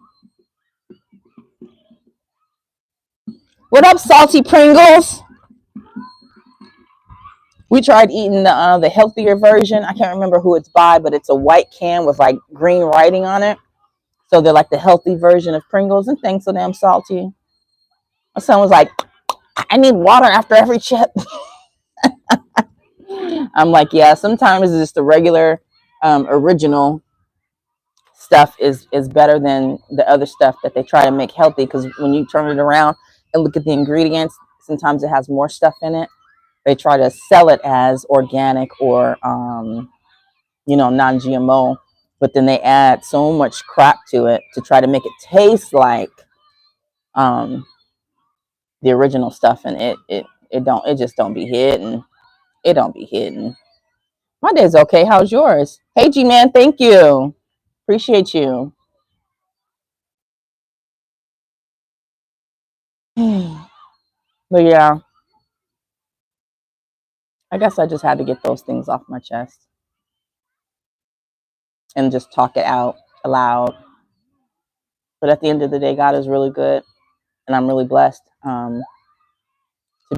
What up, salty Pringles? We tried eating the healthier version. I can't remember who it's by, but it's a white can with like green writing on it. So they're like the healthy version of Pringles, and things so damn salty. My son was like, I need water after every chip. I'm like, yeah, sometimes it's just the regular original stuff is better than the other stuff that they try to make healthy, because when you turn it around and look at the ingredients, sometimes it has more stuff in it. They try to sell it as organic or non-GMO, but then they add so much crap to it to try to make it taste like um, the original stuff, and it just don't be hidden. It don't be hidden. My day's okay. How's yours? Hey, G man, thank you. Appreciate you. But yeah, I guess I just had to get those things off my chest and just talk it out aloud. But at the end of the day, God is really good, and I'm really blessed to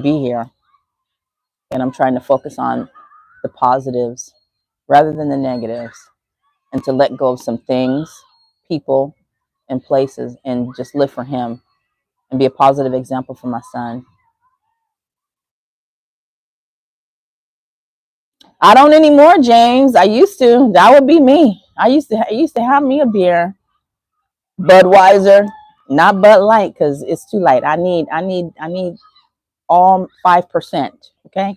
be here. And I'm trying to focus on the positives rather than the negatives, and to let go of some things, people, and places, and just live for Him and be a positive example for my son. I don't anymore, James. I used to. That would be me. I used to have me a beer, Budweiser, not Bud Light, because it's too light. I need all 5%. Okay,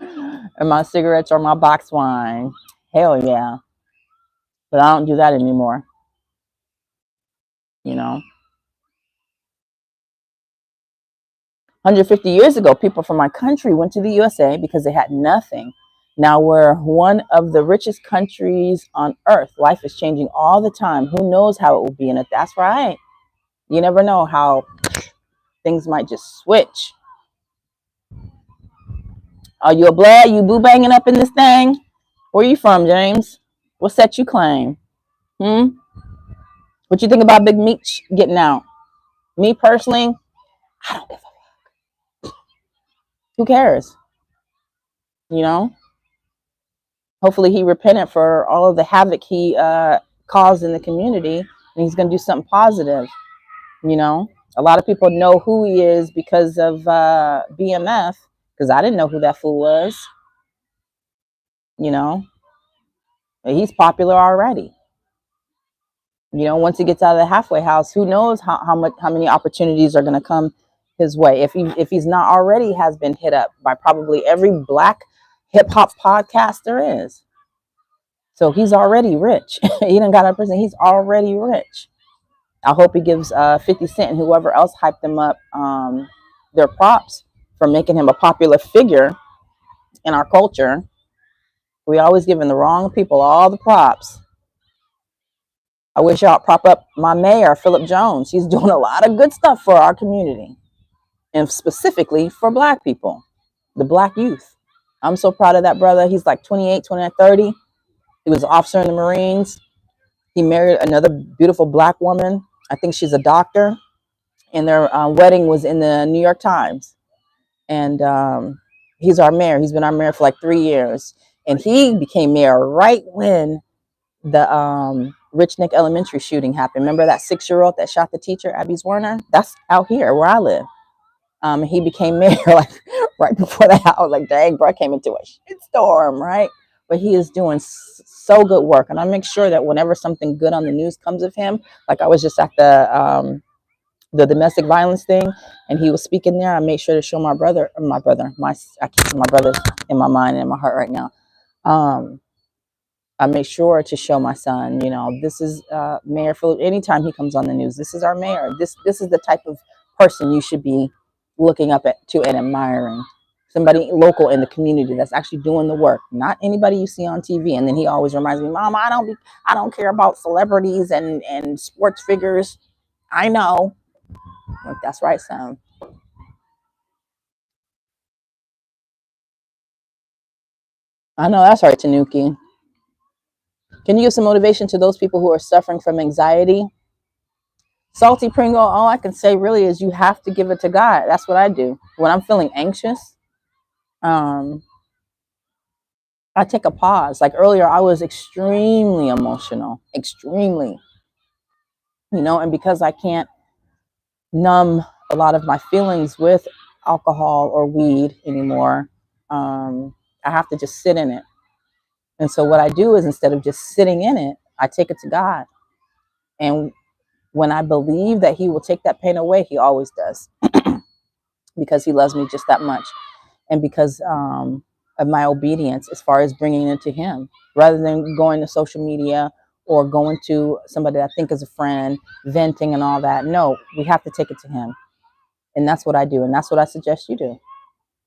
and my cigarettes or my box wine. Hell yeah, but I don't do that anymore. You know, 150 years ago, people from my country went to the USA because they had nothing. Now we're one of the richest countries on earth. Life is changing all the time. Who knows how it will be? And if that's right, you never know how things might just switch. Are you a blood? You boo banging up in this thing? Where you from, James? What set you claim? Hmm? What you think about Big Meech getting out? Me personally, I don't give a. Who cares? You know? Hopefully he repented for all of the havoc he caused in the community, and he's going to do something positive. You know, a lot of people know who he is because of BMF, because I didn't know who that fool was. You know, he's popular already. You know, once he gets out of the halfway house, who knows how many opportunities are going to come his way if he's not already has been hit up by probably every black hip hop podcast there is. So he's already rich. He done got a person. He's already rich. I hope he gives 50 Cent and whoever else hyped him up their props for making him a popular figure in our culture. We always giving the wrong people all the props. I wish y'all prop up my mayor, Philip Jones. He's doing a lot of good stuff for our community, and specifically for black people, the black youth. I'm so proud of that brother. He's like 28, 29, 30. He was an officer in the Marines. He married another beautiful black woman. I think she's a doctor. And their wedding was in the New York Times. And he's our mayor. He's been our mayor for like 3 years. And he became mayor right when the Rich Nick Elementary shooting happened. Remember that 6-year-old that shot the teacher, Abby's Warner? That's out here where I live. He became mayor like right before that. I was like, dang, bro, I came into a shitstorm, right? But he is doing so good work. And I make sure that whenever something good on the news comes of him, like I was just at the domestic violence thing, and he was speaking there. I made sure to show my brother, I keep my brother in my mind and in my heart right now. I make sure to show my son, this is Mayor Philip. Anytime he comes on the news, this is our mayor. This is the type of person you should be looking up to and admiring. Somebody local in the community that's actually doing the work, not anybody you see on TV. And then he always reminds me, Mom, I don't care about celebrities and sports figures. I know. Like, that's right, son. I know that's right, Tanuki. Can you give some motivation to those people who are suffering from anxiety? Salty Pringle, all I can say really is you have to give it to God. That's what I do. When I'm feeling anxious, um, I take a pause. Like earlier, I was extremely emotional, extremely, and because I can't numb a lot of my feelings with alcohol or weed anymore, I have to just sit in it. And so what I do is instead of just sitting in it, I take it to God. And when I believe that he will take that pain away, he always does. because he loves me just that much, and because of my obedience as far as bringing it to him, rather than going to social media or going to somebody that I think is a friend, venting and all that. No, we have to take it to him. And that's what I do. And that's what I suggest you do.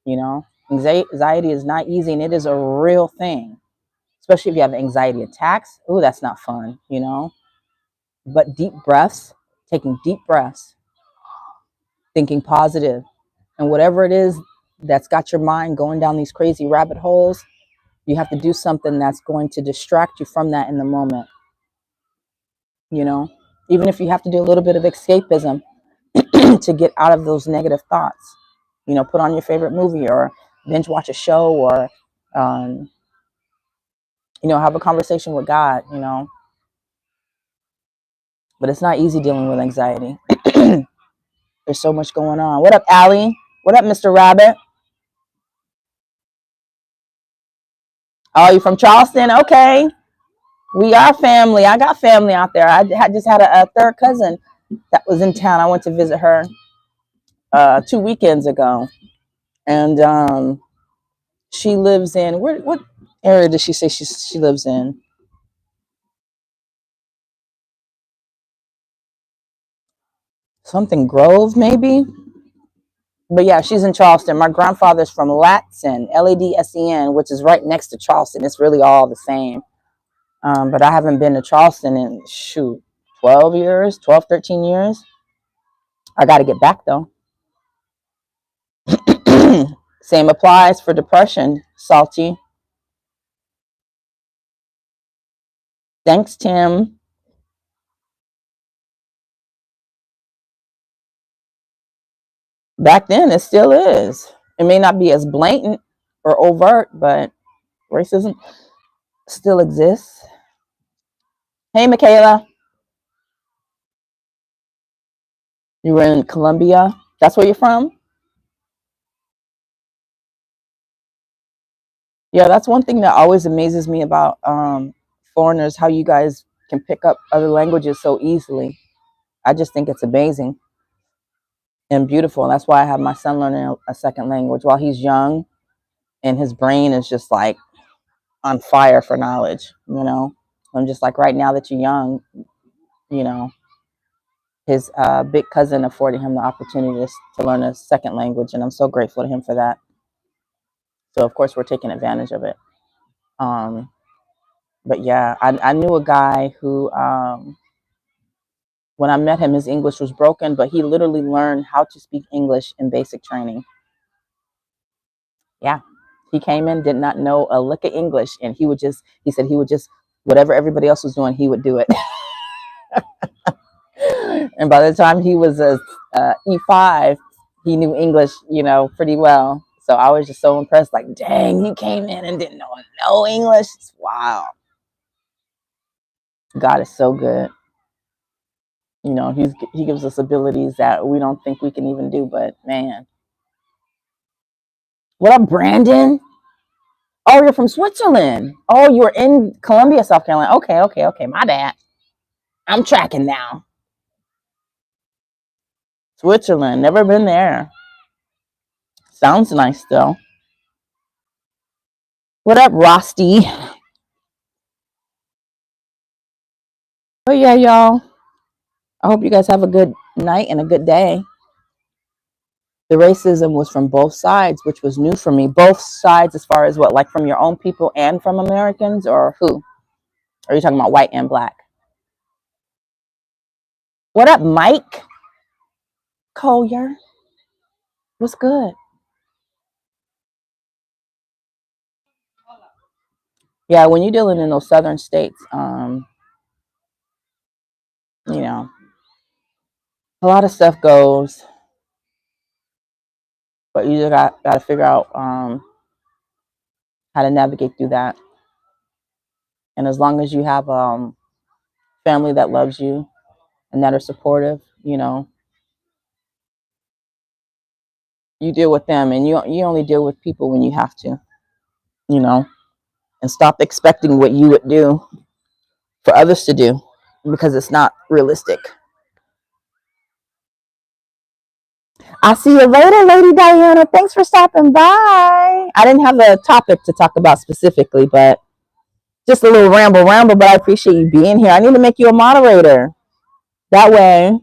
You know, anxiety is not easy, and it is a real thing, especially if you have anxiety attacks. Oh, that's not fun, you know. But deep breaths, taking deep breaths, thinking positive, and whatever it is that's got your mind going down these crazy rabbit holes, you have to do something that's going to distract you from that in the moment, you know, even if you have to do a little bit of escapism to get out of those negative thoughts. You know, put on your favorite movie or binge watch a show, or, um, you know, have a conversation with God, you know. But it's not easy dealing with anxiety. There's so much going on. What up, Allie? What up, Mr. Rabbit? Oh, you from Charleston? Okay. We are family. I got family out there. Just had a third cousin that was in town. I went to visit her 2 weekends ago. And she lives in, what area did she say she lives in? Something Grove, maybe? But yeah, she's in Charleston. My grandfather's from Latson, Ladsen, which is right next to Charleston. It's really all the same. But I haven't been to Charleston in, shoot, 12 years, 12, 13 years. I got to get back though. Same applies for depression, Salty. Thanks, Tim. Back then, it still is. It may not be as blatant or overt, but racism still exists. Hey, Michaela. You were in Colombia. That's where you're from? Yeah, that's one thing that always amazes me about foreigners, how you guys can pick up other languages so easily. I just think it's amazing and beautiful. And that's why I have my son learning a second language while he's young, and his brain is just like on fire for knowledge, you know. I'm just like, right now that you're young, you know, his big cousin afforded him the opportunity to learn a second language, and I'm so grateful to him for that. So of course we're taking advantage of it. Um, but yeah, I knew a guy who, when I met him, his English was broken, but he literally learned how to speak English in basic training. Yeah, he came in, did not know a lick of English, and he said he would just, whatever everybody else was doing, he would do it. And by the time he was a E5, he knew English, you know, pretty well. So I was just so impressed, like, dang, he came in and didn't know no English. Wow. God is so good. You know, he gives us abilities that we don't think we can even do, but man. What up, Brandon? Oh, you're from Switzerland. Oh, you were in Columbia, South Carolina. Okay. My bad. I'm tracking now. Switzerland. Never been there. Sounds nice though. What up, Rusty? Oh yeah, y'all. I hope you guys have a good night and a good day. The racism was from both sides, which was new for me. Both sides, as far as what, like from your own people and from Americans, or who? Are you talking about white and black? What up, Mike Collier? What's good? Yeah, when you're dealing in those southern states, you know, a lot of stuff goes, but you just got to figure out how to navigate through that. And as long as you have family that loves you and that are supportive, you know, you deal with them, and you only deal with people when you have to, you know, and stop expecting what you would do for others to do, because it's not realistic. I'll see you later, Lady Diana. Thanks for stopping by. I didn't have a topic to talk about specifically, but just a little ramble, but I appreciate you being here. I need to make you a moderator. That way,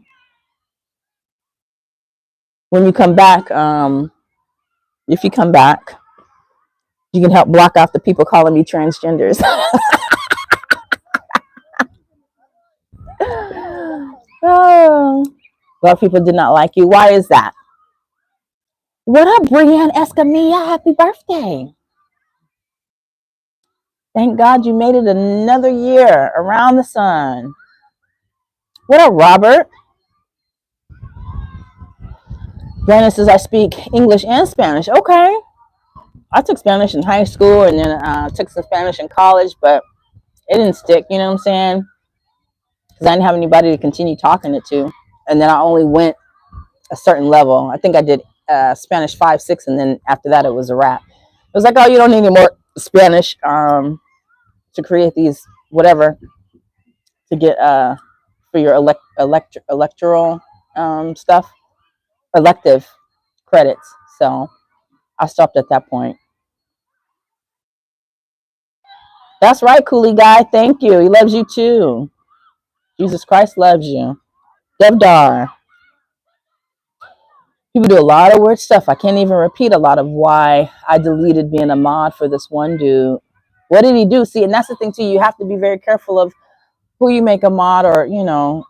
when you come back, if you come back, you can help block out the people calling me transgenders. Oh, a lot of people did not like you. Why is that? What up, Brianne Escamilla? Happy birthday. Thank God you made it another year around the sun. What up, Robert? Brandon says I speak English and Spanish. Okay. I took Spanish in high school and then took some Spanish in college, but it didn't stick, you know what I'm saying? Because I didn't have anybody to continue talking it to. And then I only went a certain level. I think I did Spanish 5, 6, and then after that it was a wrap. It was like, oh, you don't need any more Spanish to create these whatever to get for your electoral stuff, elective credits. So I stopped at that point. That's right, Coolie guy. Thank you. He loves you too. Jesus Christ loves you. Devdar. People do a lot of weird stuff. I can't even repeat a lot of why I deleted being a mod for this one dude. What did he do? See, and that's the thing too. You have to be very careful of who you make a mod, or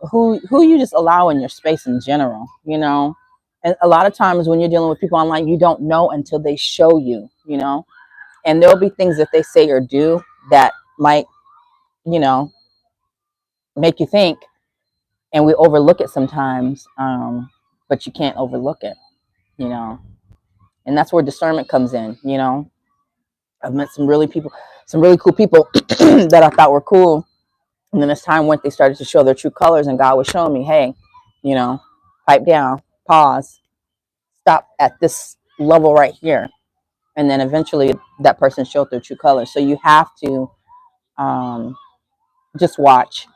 who you just allow in your space in general. And a lot of times when you're dealing with people online, you don't know until they show you. And there'll be things that they say or do that might make you think, and we overlook it sometimes, but you can't overlook it. And that's where discernment comes in. I've met some really cool people that I thought were cool, and then as time went, they started to show their true colors, and God was showing me, hey, pipe down, pause, stop at this level right here. And then eventually that person showed their true colors. So you have to just watch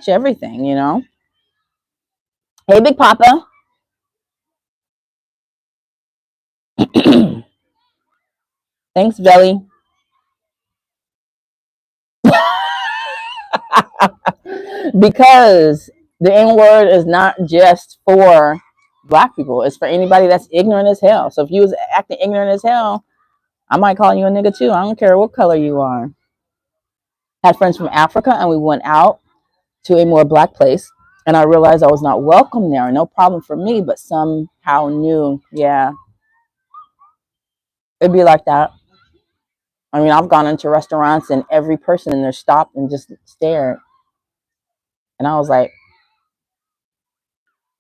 everything. Hey, Big Papa. Thanks, Belly. Because the N word is not just for Black people. It's for anybody that's ignorant as hell. So if you was acting ignorant as hell, I might call you a nigga too. I don't care what color you are. Had friends from Africa, and we went out to a more Black place, and I realized I was not welcome there. No problem for me, but somehow knew, yeah, it'd be like that. I mean, I've gone into restaurants and every person in there stopped and just stared. And I was like,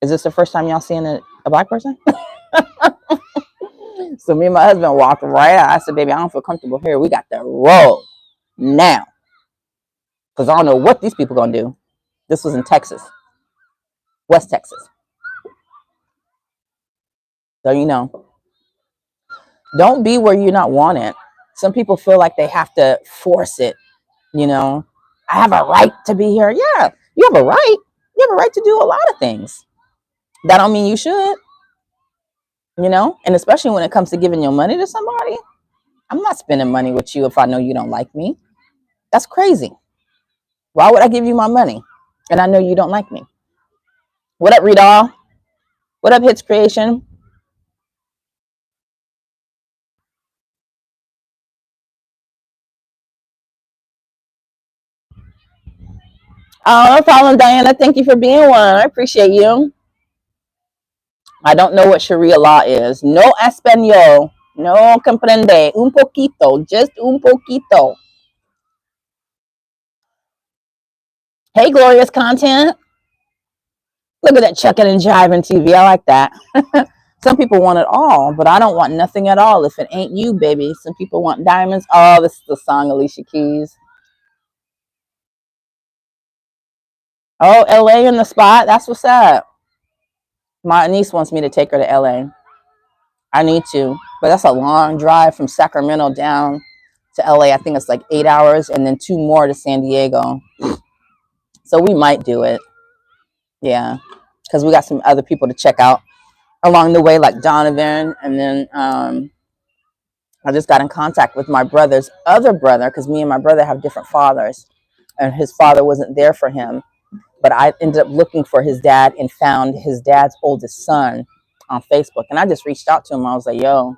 is this the first time y'all seeing a Black person? So me and my husband walked right out. I said, baby, I don't feel comfortable here. We got to roll now. Because I don't know what these people going to do. This was in Texas. West Texas. So, don't be where you're not wanted. Some people feel like they have to force it. I have a right to be here. Yeah, you have a right. You have a right to do a lot of things. That don't mean you should. And especially when it comes to giving your money to somebody, I'm not spending money with you if I know you don't like me. That's crazy. Why would I give you my money and I know you don't like me? What up, Redall? What up, Hits Creation? Oh, no problem, Diana. Thank you for being one. I appreciate you. I don't know what Sharia law is. No español. No comprende. Un poquito. Just un poquito. Hey, glorious content. Look at that chucking and jiving TV. I like that. Some people want it all, but I don't want nothing at all if it ain't you, baby. Some people want diamonds. Oh, this is the song, Alicia Keys. Oh, LA in the spot. That's what's up. My niece wants me to take her to LA. I need to, but that's a long drive from Sacramento down to LA. I think it's like 8 hours and then 2 more to San Diego. So we might do it. Yeah, because we got some other people to check out. along the way, like Donovan. And then I just got in contact with my brother's other brother, because me and my brother have different fathers, and his father wasn't there for him. But I ended up looking for his dad and found his dad's oldest son on Facebook. And I just reached out to him. I was like, yo,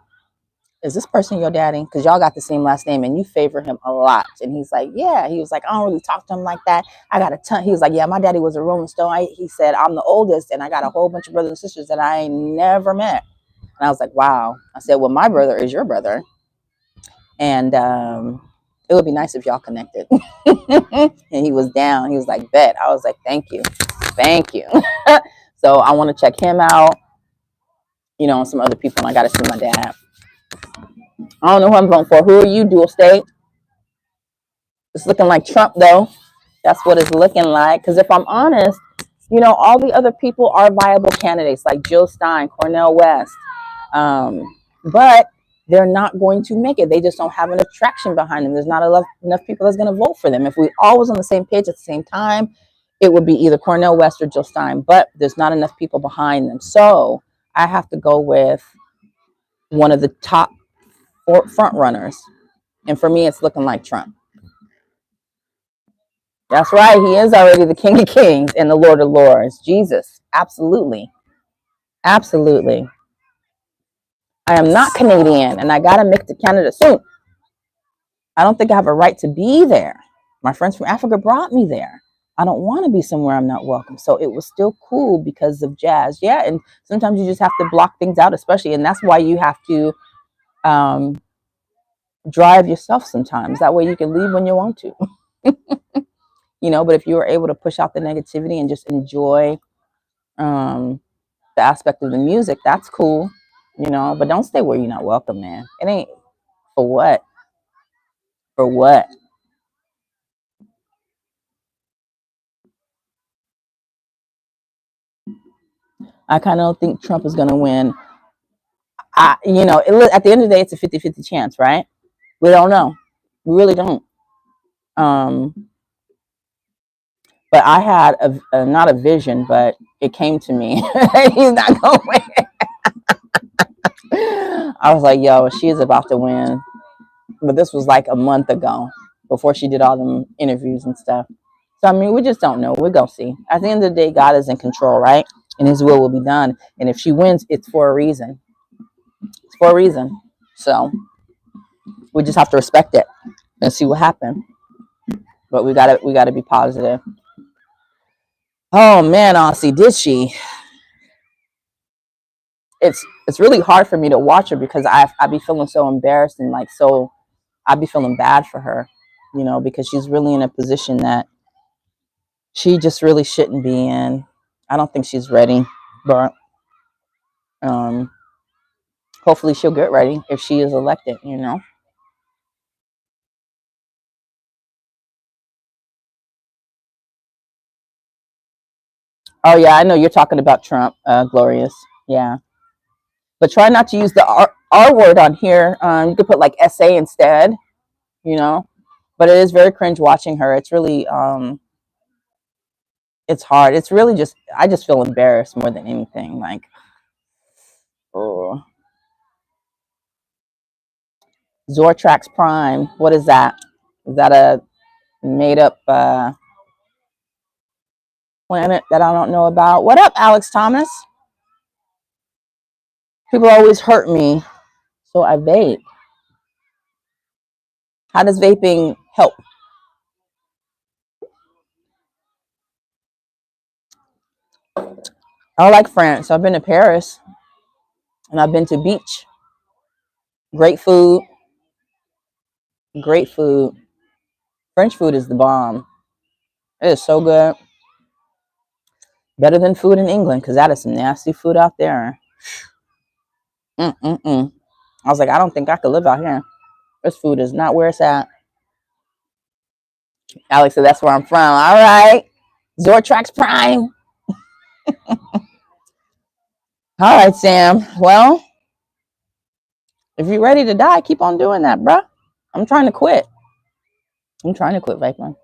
is this person your daddy? Because y'all got the same last name and you favor him a lot. And he's like, yeah. He was like, I don't really talk to him like that. I got a ton. He was like, yeah, my daddy was a Rolling Stone. He said, I'm the oldest and I got a whole bunch of brothers and sisters that I ain't never met. And I was like, wow. I said, well, my brother is your brother. And it would be nice if y'all connected. And he was down. He was like, bet. I was like, thank you. Thank you. So I want to check him out, and some other people. And I got to see my dad. I don't know who I'm voting for. Who are you, dual state? It's looking like Trump, though. That's what it's looking like. Because if I'm honest, all the other people are viable candidates, like Jill Stein, Cornel West. But they're not going to make it. They just don't have enough traction behind them. There's not enough people that's going to vote for them. If we all was on the same page at the same time, it would be either Cornel West or Jill Stein. But there's not enough people behind them. So I have to go with one of the top front runners. And for me, it's looking like Trump. That's right. He is already the King of Kings and the Lord of Lords. Jesus. Absolutely. Absolutely. I am not Canadian and I got to make it to Canada soon. I don't think I have a right to be there. My friends from Africa brought me there. I don't want to be somewhere I'm not welcome. So it was still cool because of jazz. Yeah. And sometimes you just have to block things out, especially. And that's why you have to drive yourself sometimes. That way you can leave when you want to. But if you were able to push out the negativity and just enjoy the aspect of the music, that's cool, but don't stay where you're not welcome, man. It ain't for what? For what? I kind of don't think Trump is going to win. At the end of the day, it's a 50-50 chance, right? We don't know. We really don't. But I had not a vision, but it came to me. He's not going to win. I was like, yo, she is about to win. But this was like a month ago before she did all them interviews and stuff. So, I mean, we just don't know. We're going to see. At the end of the day, God is in control, right? And his will be done. And if she wins, it's for a reason. It's for a reason. So we just have to respect it and see what happens. But we gotta be positive. Oh man, honestly, did she? It's really hard for me to watch her because I be feeling so embarrassed and I be feeling bad for her, because she's really in a position that she just really shouldn't be in. I don't think she's ready, but hopefully she'll get ready if she is elected. Oh yeah, I know you're talking about Trump, Glorious. Yeah, but try not to use the R word on here. You could put like SA instead. But it is very cringe watching her. It's really it's hard. It's really just I just feel embarrassed more than anything. Like, oh, Zortrax Prime. What is that? Is that a made up planet that I don't know about? What up, Alex Thomas? People always hurt me, so I vape. How does vaping help? I like France. I've been to Paris and I've been to beach. Great food. Great food. French food is the bomb. It is so good. Better than food in England because that is some nasty food out there. Mm-mm-mm. I was like, I don't think I could live out here. This food is not where it's at. Alex said, that's where I'm from. All right. Zortrax Prime. All right, Sam. Well, if you're ready to die, keep on doing that, bruh. I'm trying to quit. I'm trying to quit vaping.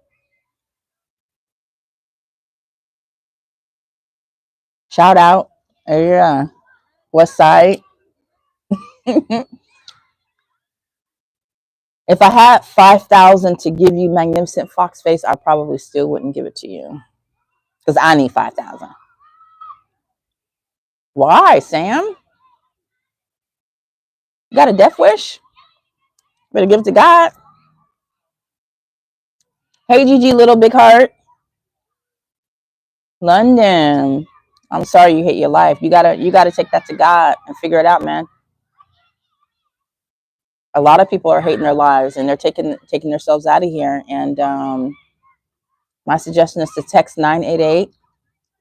Shout out. Yeah. West Side. If I had 5,000 to give you magnificent fox face, I probably still wouldn't give it to you because I need 5,000. Why, Sam? You got a death wish? Better give it to God. Hey, Gigi, little big heart. London. I'm sorry you hate your life. You gotta take that to God and figure it out, man. A lot of people are hating their lives and they're taking themselves out of here. And my suggestion is to text 988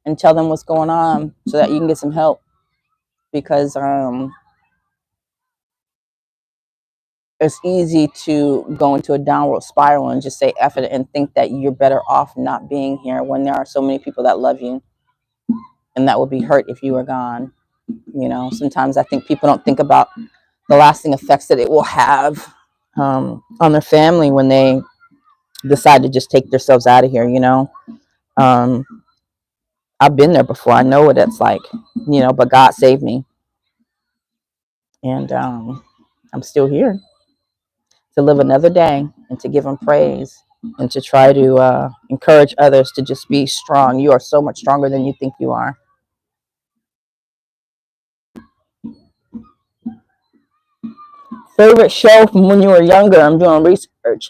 and tell them what's going on so that you can get some help because it's easy to go into a downward spiral and just say F it and think that you're better off not being here when there are so many people that love you and that will be hurt if you are gone. You know, sometimes I think people don't think about the lasting effects that it will have on their family when they decide to just take themselves out of here, you know. Um, I've been there before. I know what it's like, you know, but God saved me. And I'm still here to live another day and to give him praise and to try to encourage others to just be strong. You are so much stronger than you think you are. Favorite show from when you were younger? I'm doing research.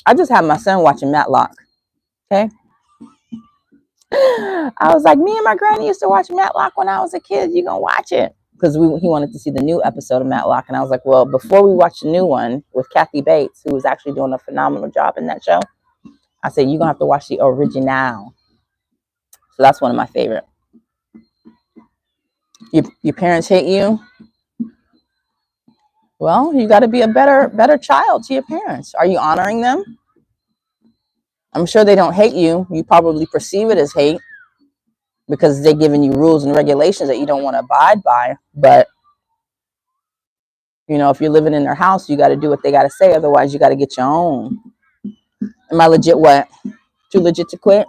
I just had my son watching Matlock. Okay. I was like, me and my granny used to watch Matlock when I was a kid. You gonna watch it? Because he wanted to see the new episode of Matlock, and I was like, well, before we watch the new one with Kathy Bates, who was actually doing a phenomenal job in that show, I said you're gonna have to watch the original. So that's one of my favorite. Your parents hate you. Well, you got to be a better child to your parents. Are you honoring them? I'm sure they don't hate you. You probably perceive it as hate because they're giving you rules and regulations that you don't want to abide by. But you know, if you're living in their house, you got to do what they got to say. Otherwise, you got to get your own. Am I legit? What? Too legit to quit?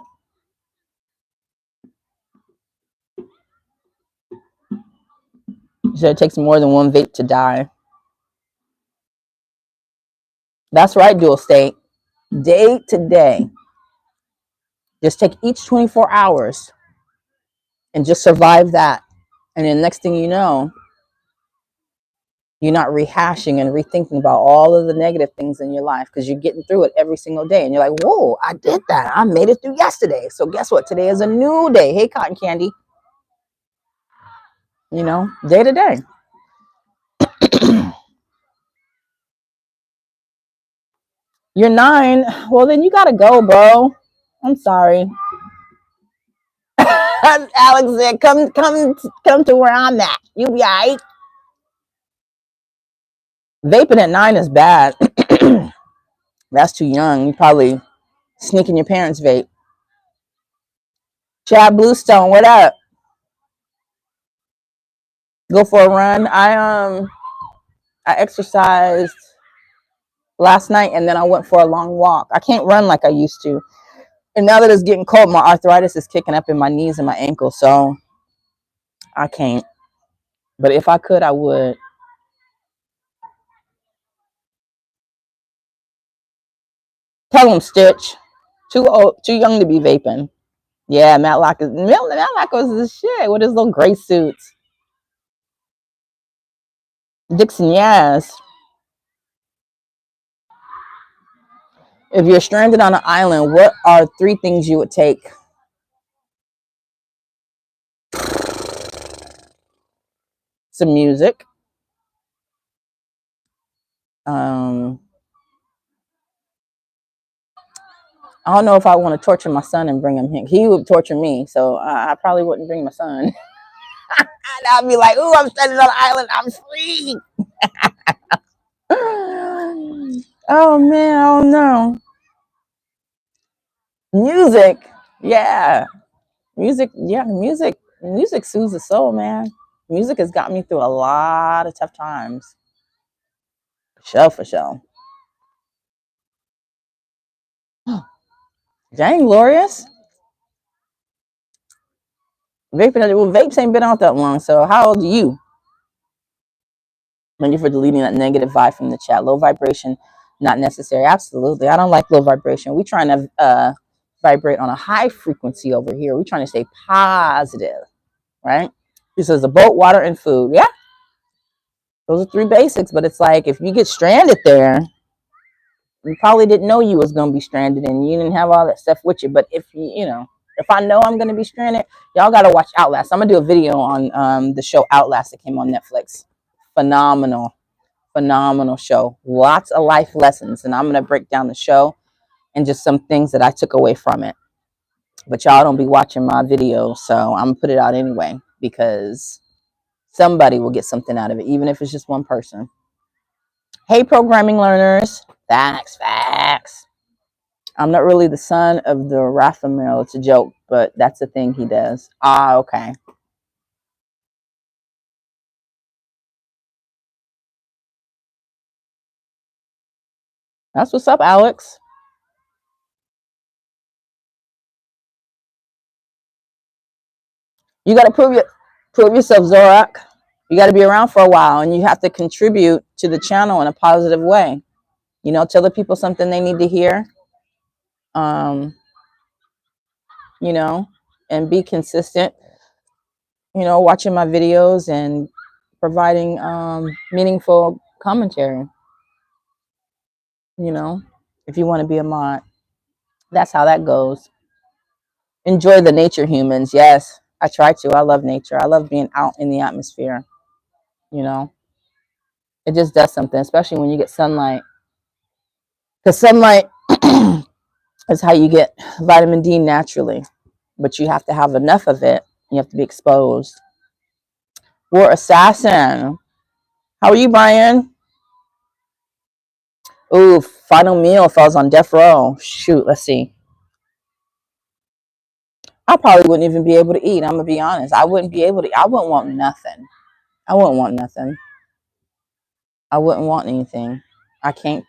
You said it takes more than one vape to die. That's right, dual state. Day to day. Just take each 24 hours and just survive that. And then next thing you know, you're not rehashing and rethinking about all of the negative things in your life because you're getting through it every single day. And you're like, whoa, I did that. I made it through yesterday. So guess what? Today is a new day. Hey, cotton candy. You know, day to day. You're 9. Well, then you got to go, bro. I'm sorry. Alex said, come to where I'm at. You be all right. Vaping at 9 is bad. That's too young. You probably sneaking your parents' vape. Chad Bluestone, what up? Go for a run. I exercised last night and then I went for a long walk. I can't run like I used to. And now that it's getting cold, my arthritis is kicking up in my knees and my ankles, so I can't. But if I could, I would. Tell them, Stitch. Too old, too young to be vaping. Yeah, Matlock is the shit with his little gray suits. Dixon, yes. If you're stranded on an island, what are 3 things you would take? Some music. I don't know if I want to torture my son and bring him here. He would torture me, so I probably wouldn't bring my son. And I'd be like, "Ooh, I'm stranded on an island. I'm free." Oh man, I don't know. Music, yeah, music, yeah, music soothes the soul, man. Music has got me through a lot of tough times. For sure. Dang, glorious. Vaping, well, vapes ain't been out that long. So how old are you? Thank you for deleting that negative vibe from the chat. Low vibration, not necessary. Absolutely. I don't like low vibration. We're trying to vibrate on a high frequency over here. We're trying to stay positive, right? He says the boat, water, and food. Yeah, those are three basics. But it's like if you get stranded there, you probably didn't know you was gonna be stranded and you didn't have all that stuff with you. But if if I know I'm gonna be stranded, y'all gotta watch Outlast. I'm gonna do a video on the show Outlast that came on Netflix. Phenomenal, phenomenal show. Lots of life lessons, and I'm gonna break down the show and just some things that I took away from it. But y'all don't be watching my video, so I'm gonna put it out anyway because somebody will get something out of it, even if it's just one person. Hey, programming learners. Facts, facts. I'm not really the son of the Raphael. It's a joke, but that's the thing he does. Ah, okay. That's what's up, Alex. You got to prove yourself, Zorak. You got to be around for a while, and you have to contribute to the channel in a positive way. Tell the people something they need to hear. Um, you know, and be consistent. Watching my videos and providing meaningful commentary. If you want to be a mod, that's how that goes. Enjoy the nature, humans. Yes, I try to. I love nature. I love being out in the atmosphere. You know, it just does something, especially when you get sunlight. Because sunlight is how you get vitamin D naturally, but you have to have enough of it. You have to be exposed. War assassin. How are you, Brian? Ooh, final meal if I was on death row. Shoot, let's see. I probably wouldn't even be able to eat. I'm gonna be honest. I wouldn't be able to. I wouldn't want nothing. I wouldn't want nothing. I wouldn't want anything. I can't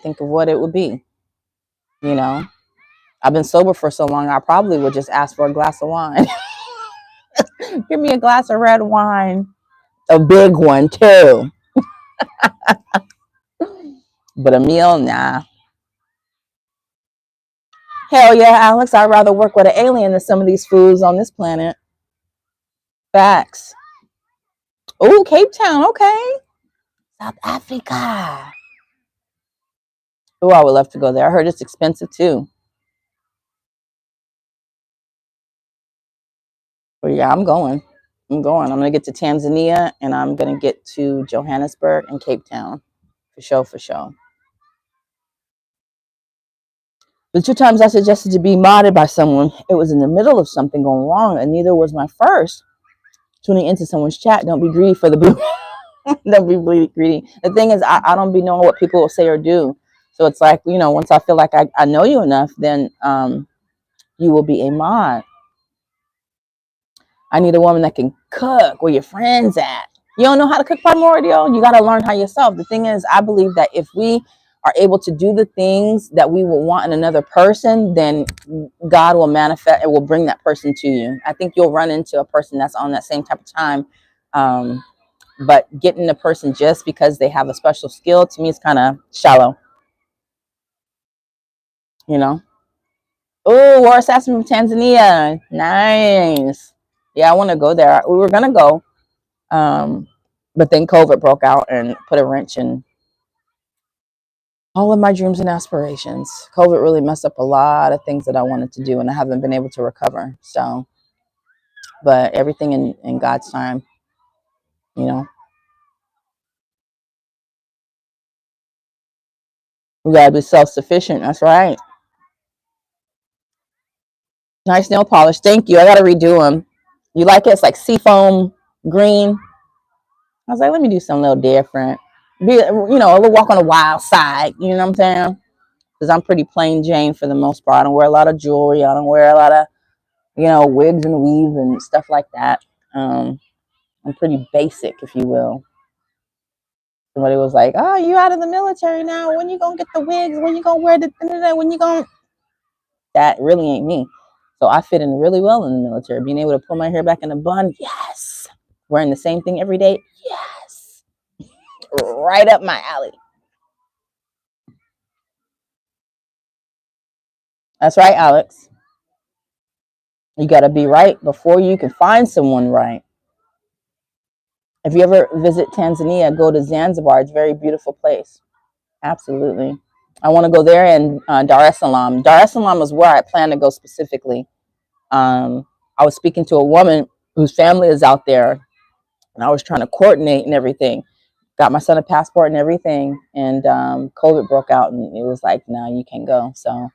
think of what it would be. You know, I've been sober for so long. I probably would just ask for a glass of wine. Give me a glass of red wine, a big one too. But a meal, nah. Hell yeah, Alex. I'd rather work with an alien than some of these fools on this planet. Facts. Oh, Cape Town. Okay. South Africa. Oh, I would love to go there. I heard it's expensive too. But yeah, I'm going. I'm going. I'm going to get to Tanzania and I'm going to get to Johannesburg and Cape Town. For sure, for sure. The two times I suggested to be modded by someone, it was in the middle of something going wrong, and neither was my first tuning into someone's chat. Don't be greedy for the blue. Don't be greedy. The thing is, I don't be knowing what people will say or do. So it's like, once I feel like I know you enough, then you will be a mod. I need a woman that can cook. Where your friends at? You don't know how to cook primordial? You got to learn how yourself. The thing is, I believe that if we are able to do the things that we would want in another person, then God will manifest. It will bring that person to you. I think you'll run into a person that's on that same type of time. But getting a person just because they have a special skill, to me, is kind of shallow. Oh, War Assassin from Tanzania. Nice. Yeah, I want to go there. We were going to go. But then COVID broke out and put a wrench in all of my dreams and aspirations. COVID really messed up a lot of things that I wanted to do, and I haven't been able to recover. So, but everything in God's time, you know. We gotta be self-sufficient. That's right. Nice nail polish. Thank you. I gotta redo them. You like it? It's like seafoam green. I was like, let me do something a little different. Be, a little walk on the wild side. You know what I'm saying? Because I'm pretty plain Jane for the most part. I don't wear a lot of jewelry. I don't wear a lot of, wigs and weaves and stuff like that. I'm pretty basic, if you will. Somebody was like, "Oh, you out of the military now? When you gonna get the wigs? When you gonna wear the? When you gonna?" That really ain't me. So I fit in really well in the military. Being able to pull my hair back in a bun, yes. Wearing the same thing every day, yes. right up my alley. That's right, Alex. You got to be right before you can find someone right. If you ever visit Tanzania, go to Zanzibar. It's a very beautiful place. Absolutely. I want to go there, and Dar es Salaam. Dar es Salaam is where I plan to go specifically. I was speaking to a woman whose family is out there, and I was trying to coordinate and everything. Got my son a passport and everything, and COVID broke out, and it was like, no, you can't go. So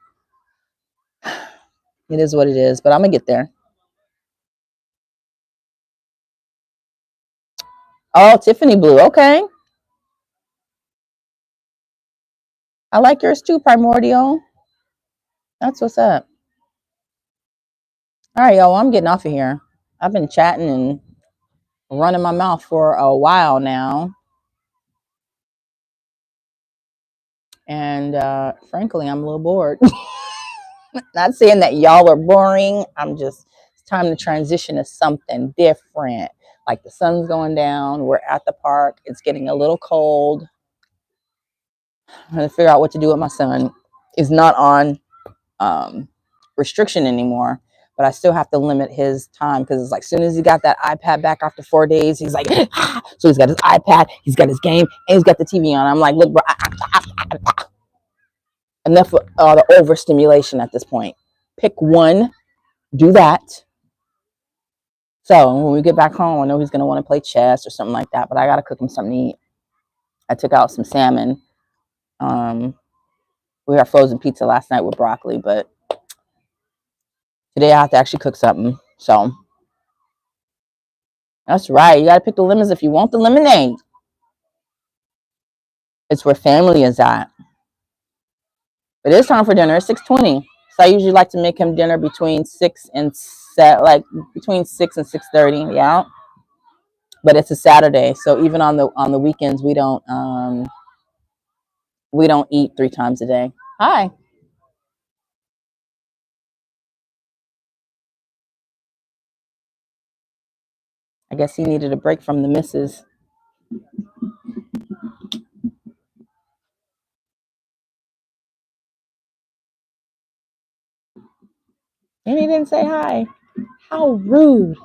it is what it is, but I'm gonna get there. Oh, Tiffany blue. Okay, I like yours too, Primordial. That's what's up. All right, y'all. Well, I'm getting off of here. I've been chatting and running my mouth for a while now, and frankly, I'm a little bored. Not saying that y'all are boring. I'm just, it's time to transition to something different. Like the sun's going down. We're at the park. It's getting a little cold. I'm going to figure out what to do with my son. He's not on restriction anymore, but I still have to limit his time because it's like as soon as he got that iPad back after 4 days, he's like, ah! So he's got his iPad, he's got his game, and he's got the TV on. I'm like, look, bro, enough of the overstimulation at this point. Pick one, do that. So when we get back home, I know he's going to want to play chess or something like that, but I got to cook him something to eat. I took out some salmon. We had frozen pizza last night with broccoli, but today I have to actually cook something. So that's right. You got to pick the lemons if you want the lemonade. It's where family is at. It is time for dinner. It's 6:20. So I usually like to make him dinner between 6 and 7, like between 6 and 6:30. Yeah. But it's a Saturday, so even on the weekends we don't eat 3 times a day. Hi. I guess he needed a break from the missus. And he didn't say hi. How rude.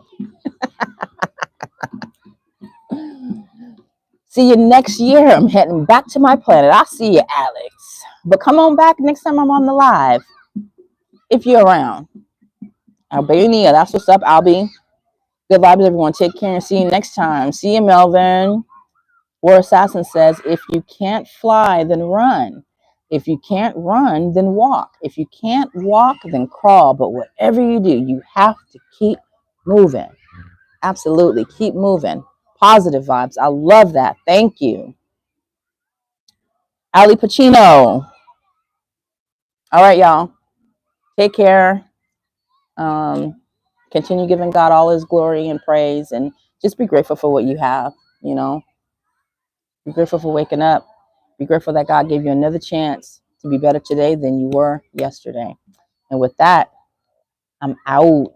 See you next year. I'm heading back to my planet. I'll see you, Alex. But come on back next time I'm on the live. If you're around. Albania, that's what's up, Albie. Good vibes, everyone. Take care and see you next time. See you, Melvin. War Assassin says, if you can't fly, then run. If you can't run, then walk. If you can't walk, then crawl. But whatever you do, you have to keep moving. Absolutely. Keep moving. Positive vibes. I love that. Thank you. Ali Pacino. All right, y'all. Take care. Continue giving God all his glory and praise, and just be grateful for what you have. You know, be grateful for waking up. Be grateful that God gave you another chance to be better today than you were yesterday. And with that, I'm out.